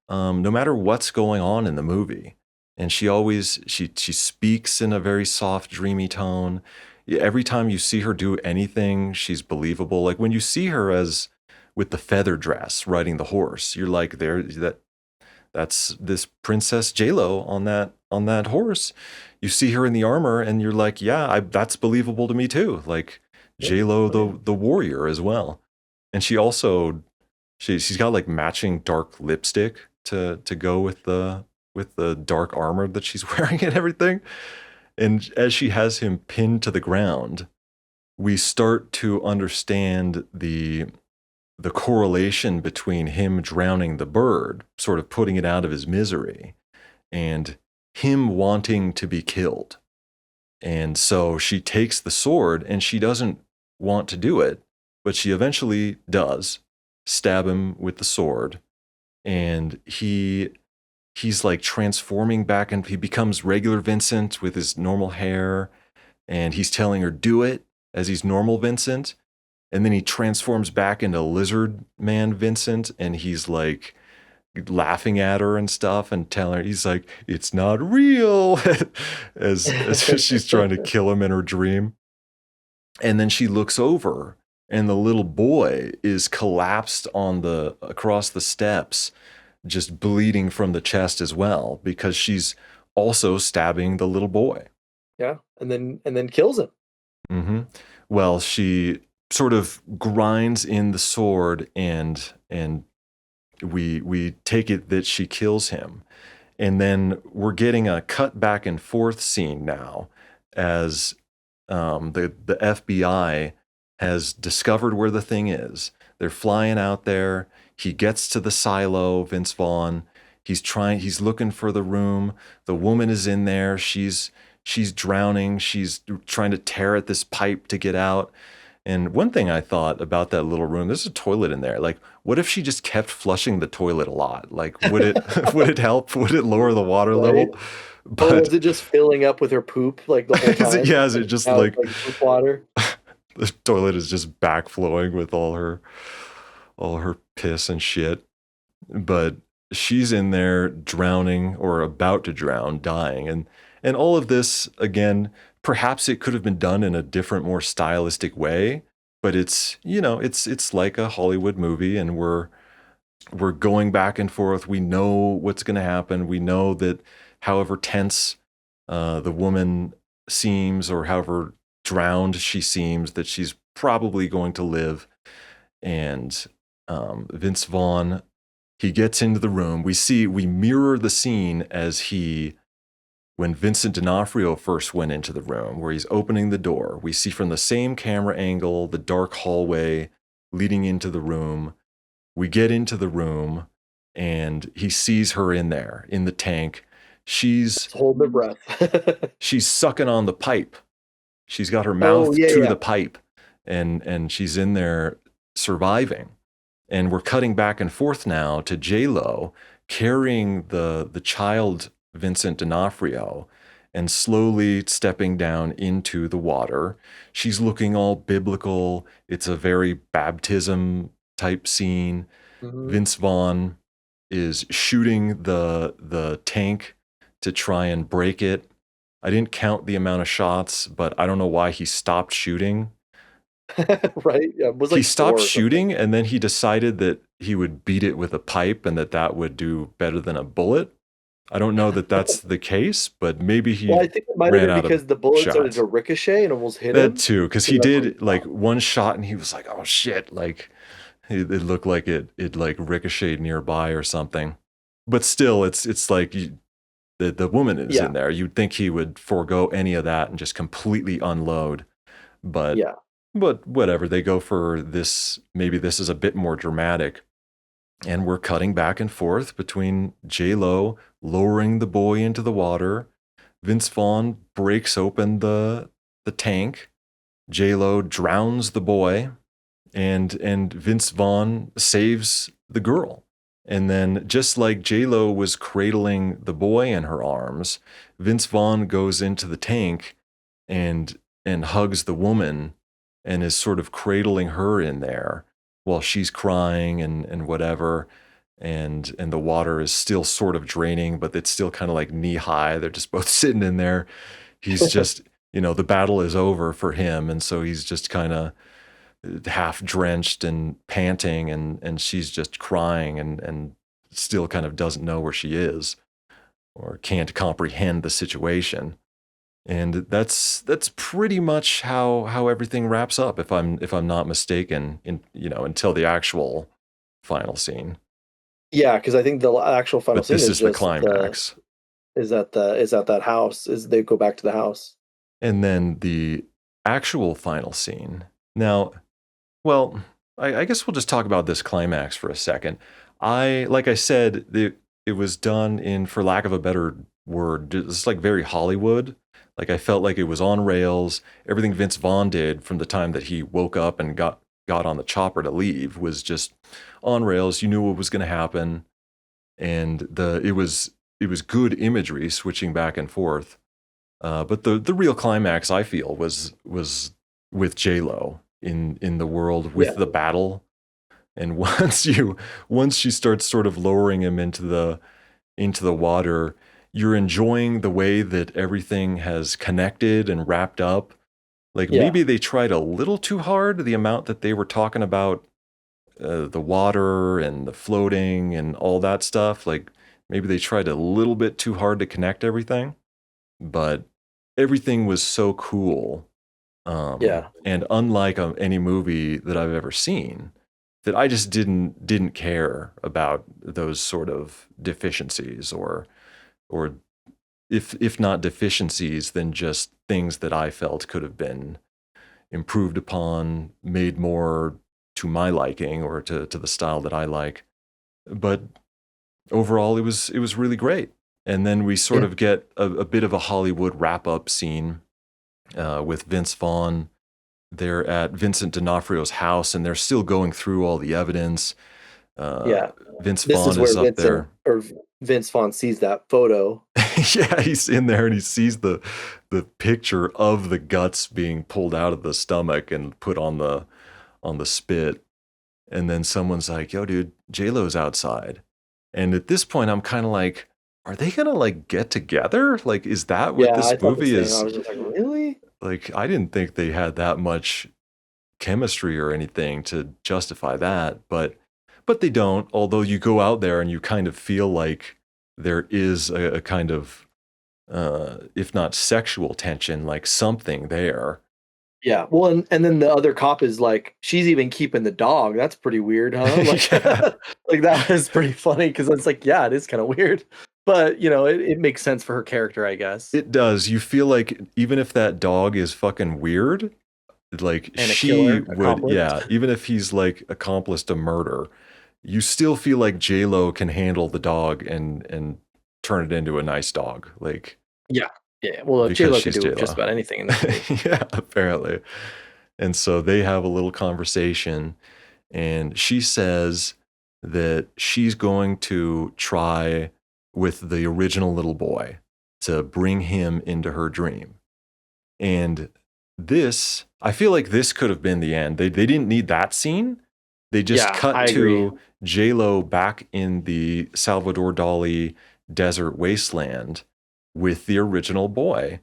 no matter what's going on in the movie. And she speaks in a very soft, dreamy tone. Every time you see her do anything, she's believable. Like when you see her as with the feather dress riding the horse, you're like, that's this Princess J-Lo on that horse. You see her in the armor, and you're like, yeah, that's believable to me too. Like J-Lo, the warrior as well. And she also she's got like matching dark lipstick to go with the dark armor that she's wearing and everything. And as she has him pinned to the ground, we start to understand the correlation between him drowning the bird, sort of putting it out of his misery, and him wanting to be killed. And so she takes the sword, and she doesn't want to do it, but she eventually does stab him with the sword. And he's like transforming back, and he becomes regular Vincent with his normal hair, and he's telling her do it as he's normal Vincent. And then he transforms back into Lizard Man Vincent, and he's like laughing at her and stuff and telling her, he's like, it's not real, as she's trying to kill him in her dream. And then she looks over, and the little boy is collapsed across the steps, just bleeding from the chest as well, because she's also stabbing the little boy. Yeah, and then kills him. Hmm. Well, she sort of grinds in the sword, and we take it that she kills him. And then we're getting a cut back and forth scene now as the FBI has discovered where the thing is. They're flying out there. He gets to the silo, Vince Vaughn. He's looking for the room. The woman is in there. She's drowning. She's trying to tear at this pipe to get out. And one thing I thought about that little room, there's a toilet in there. Like, what if she just kept flushing the toilet a lot? Like, would it would it help? Would it lower the water Right? level? Or But was it just filling up with her poop like the whole time? is it And just now it's like like poop water. the toilet is just backflowing with all her piss and shit? But she's in there drowning or about to drown, dying, and all of this again. Perhaps it could have been done in a different, more stylistic way, but it's like a Hollywood movie, and we're going back and forth. We know what's going to happen. We know that however tense the woman seems, or however drowned she seems, that she's probably going to live. And Vince Vaughn, he gets into the room. We mirror the scene when Vincent D'Onofrio first went into the room, where he's opening the door. We see from the same camera angle the dark hallway leading into the room. We get into the room, and he sees her in there in the tank. She's Just hold their breath. she's sucking on the pipe. She's got her Oh mouth yeah, to yeah. the pipe, and she's in there surviving. And we're cutting back and forth now to J Lo carrying the child Vincent D'Onofrio and slowly stepping down into the water. She's looking all biblical. It's a very baptism type scene. Mhm. Vince Vaughn is shooting the tank to try and break it. I didn't count the amount of shots, but I don't know why he stopped shooting. Right? Yeah, it was He like stopped 4 or something. shooting, and then he decided that he would beat it with a pipe, and that would do better than a bullet. I don't know that that's the case, but maybe Well, he I think it might have ran been out of because the bullet started shots. to ricochet and almost hit That him, too, because so he that's why he did like stopped. one shot, and he was like, "Oh shit!" Like it looked like it like ricocheted nearby or something. But still, it's like the woman is Yeah, in there. You'd think he would forego any of that and just completely unload. But yeah. but whatever. They go for this. Maybe this is a bit more dramatic, and we're cutting back and forth between J Lo lowering the boy into the water. Vince Vaughn breaks open the tank. J Lo drowns the boy, and Vince Vaughn saves the girl. And then, just like J Lo was cradling the boy in her arms, Vince Vaughn goes into the tank and hugs the woman and is sort of cradling her in there while she's crying and whatever. And the water is still sort of draining, but it's still kind of like knee high. They're just both sitting in there. He's just, the battle is over for him, and so he's just kind of half drenched and panting, and she's just crying and still kind of doesn't know where she is or can't comprehend the situation. And that's pretty much how everything wraps up, if I'm not mistaken, until the actual final scene. Yeah, because I think the actual final But scene this is is the just climax. is at that house, is they go back to the house. And then the actual final scene. Now, well, I guess we'll just talk about this climax for a second. Like I said, it was done in, for lack of a better word, it's like very Hollywood. Like I felt like it was on rails. Everything Vince Vaughn did from the time that he woke up and got on the chopper to leave was just on rails. You knew what was going to happen, and it was good imagery switching back and forth. But the real climax, I feel, was with J Lo in the world Yeah. with the battle. And once she starts sort of lowering him into the water, you're enjoying the way that everything has connected and wrapped up. Like Yeah. maybe they tried a little too hard, the amount that they were talking about the water and the floating and all that stuff. Like maybe they tried a little bit too hard to connect everything, but everything was so cool, Yeah. and unlike any movie that I've ever seen, that I just didn't care about those sort of deficiencies, or if not deficiencies, then just things that I felt could have been improved upon, made more to my liking or to the style that I like. But overall, it was really great. And then we sort Yeah. of get a bit of a Hollywood wrap up scene with Vince Vaughn. They're at Vincent D'Onofrio's house, and they're still going through all the evidence. Uh, Yeah. Vince This is Vaughn is where up there. Vince Vaughn sees that photo. Yeah, he's in there and he sees the picture of the guts being pulled out of the stomach and put on the spit. And then someone's like, "Yo, dude, J-Lo's outside." And at this point, I'm kind of like, are they gonna like get together? Like, is that what Yeah, this I thought the movie same. I is? was just like, really? Like, I didn't think they had that much chemistry or anything to justify that, but they don't. Although you go out there and you kind of feel like there is a kind of if not sexual tension, like something there. Yeah. Well, and then the other cop is like, she's even keeping the dog. That's pretty weird, huh? Like, Yeah, like that was pretty funny because it's like, yeah, it is kind of weird, but it makes sense for her character, I guess. it does. You feel like even if that dog is fucking weird, like And a she killer would, accomplice. yeah, even if he's like accomplice to murder, you still feel like J-Lo can handle the dog and turn it into a nice dog, like Yeah. Yeah. Well, J because Lo could she's do just J-Lo. about anything in this movie. Yeah, apparently. And so they have a little conversation, and she says that she's going to try with the original little boy to bring him into her dream. And this, I feel like this could have been the end. They didn't need that scene. They just Yeah, cut I agree. to J-Lo back in the Salvador Dali desert wasteland with the original boy.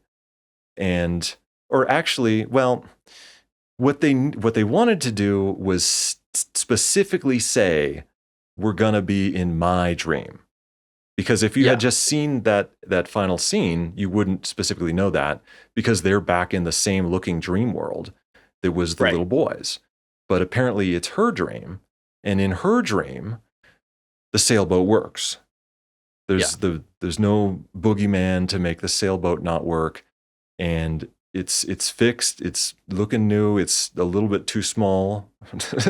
And, or actually, well, what they wanted to do was specifically say, we're gonna be in my dream. Because if you had Yeah. just seen that final scene, you wouldn't specifically know that, because they're back in the same looking dream world that was the Right. little boys. But apparently it's her dream, and in her dream, the sailboat works. Yeah. There's no boogeyman to make the sailboat not work, and it's fixed. It's looking new. It's a little bit too small,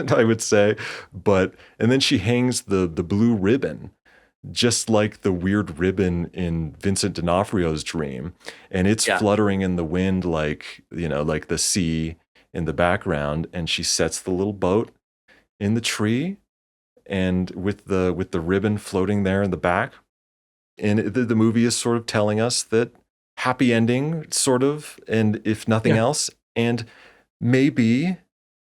I would say, but and then she hangs the blue ribbon, just like the weird ribbon in Vincent D'Onofrio's dream, and it's Yeah. fluttering in the wind like like the sea in the background, and she sets the little boat in the tree, and with the ribbon floating there in the back, and the movie is sort of telling us that happy ending, sort of, and if nothing Yeah. else, and maybe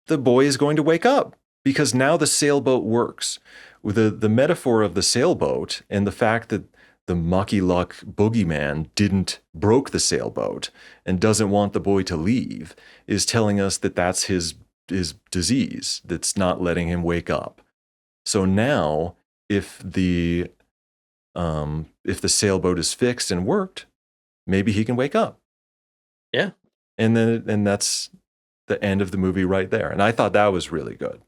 the boy is going to wake up because now the sailboat works. With the metaphor of the sailboat and the fact that the mucky luck boogeyman didn't broke the sailboat and doesn't want the boy to leave is telling us that that's his disease that's not letting him wake up. So now, if the sailboat is fixed and worked, maybe he can wake up. Yeah. And that's the end of the movie right there. And I thought that was really good.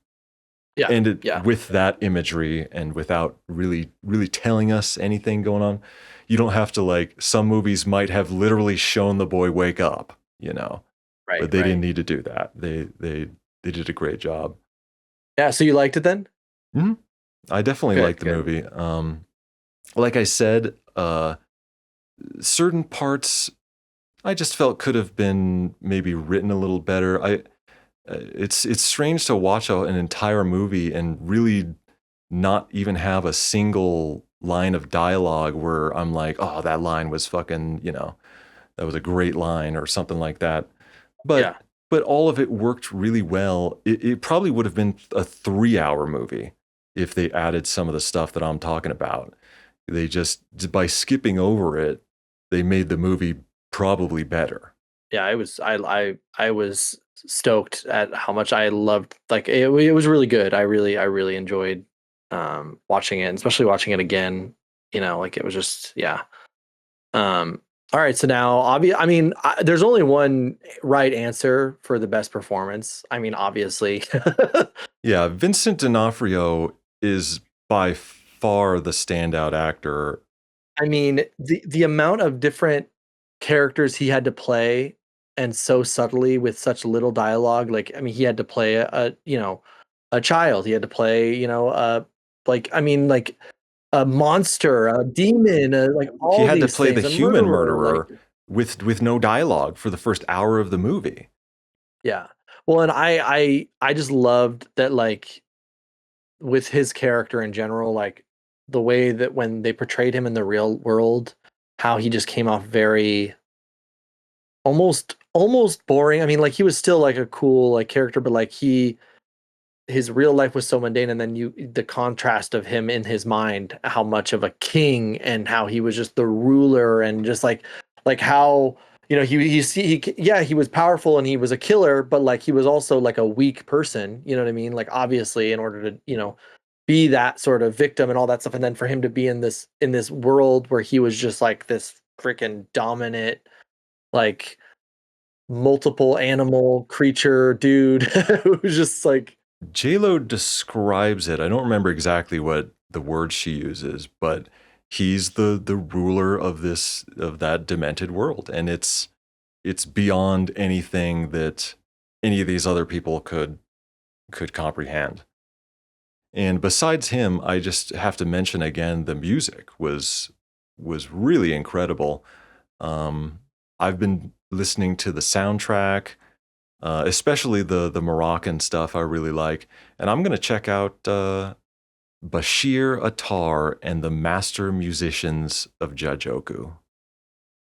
Yeah. And Yeah. with that imagery and without really telling us anything going on, you don't have to, like, some movies might have literally shown the boy wake up, Right. but they didn't Right. need to do that. They did a great job. Yeah. So you liked it then? Mhm. I definitely Good. liked the Good. movie. Like I said, certain parts I just felt could have been maybe written a little better. It's strange to watch an entire movie and really not even have a single line of dialogue where I'm like, oh, that line was fucking, that was a great line or something like that. But Yeah. but all of it worked really well. It probably would have been a 3-hour movie if they added some of the stuff that I'm talking about. They just, by skipping over it, they made the movie probably better. Yeah. I was stoked at how much I loved. Like it was really good. I really enjoyed watching it, and especially watching it again. Like it was just, yeah. Um, All right, so now there's only one right answer for the best performance. I mean, obviously. Yeah, Vincent D'Onofrio is by far the standout actor. I mean, the amount of different characters he had to play and so subtly with such little dialogue. Like, I mean, he had to play a child. He had to play, like a monster, a demon, like He all had to these play the things, a human murderer, like murderer with no dialogue for the first hour of the movie. yeah. Well, and I just loved that, like, with his character in general, like the way that when they portrayed him in the real world, how he just came off very almost boring. I mean, like he was still like a cool like character, but like his real life was so mundane, and then the contrast of him in his mind, how much of a king and how he was just the ruler, and just like how he was powerful and he was a killer, but like he was also like a weak person, you know what I mean? Like obviously in order to, be that sort of victim and all that stuff, and then for him to be in this world where he was just like this freaking dominant, like multiple animal creature dude who was just like J-Lo describes it. I don't remember exactly what the word she uses, but he's the ruler of that demented world, and it's beyond anything that any of these other people could comprehend. And besides him, I just have to mention again the music was really incredible. Um, I've been listening to the soundtrack, especially the Moroccan stuff I really like, and I'm gonna check out Bashir Attar and the Master Musicians of Jajoku,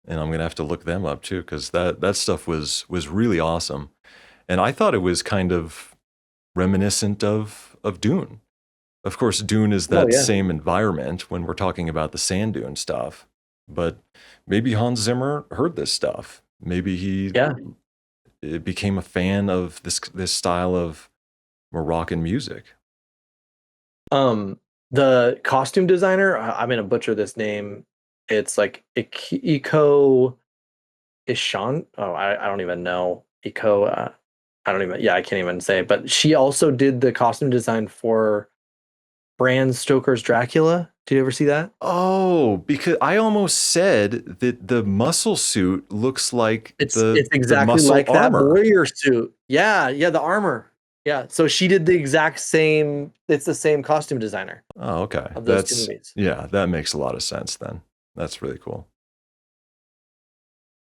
and I'm gonna have to look them up too because that stuff was really awesome, and I thought it was kind of reminiscent of Dune. Of course, Dune is oh that yeah, same environment when we're talking about the sand dune stuff. But maybe Hans Zimmer heard this stuff. Maybe he yeah. became a fan of this style of Moroccan music. The costume designer, I'm gonna butcher this name. It's like Iko Ishan. Oh, I don't even know. Iko, I don't even, yeah, I can't even say. But she also did the costume design for Bram Stoker's Dracula. Did you ever see that? Oh, because I almost said that the muscle suit looks like It's the exactly muscle like that armor. warrior suit. Yeah, yeah, the armor. Yeah, so she did the exact same. It's the same costume designer Oh, okay. of those two movies. Yeah, that makes a lot of sense then. That's really cool.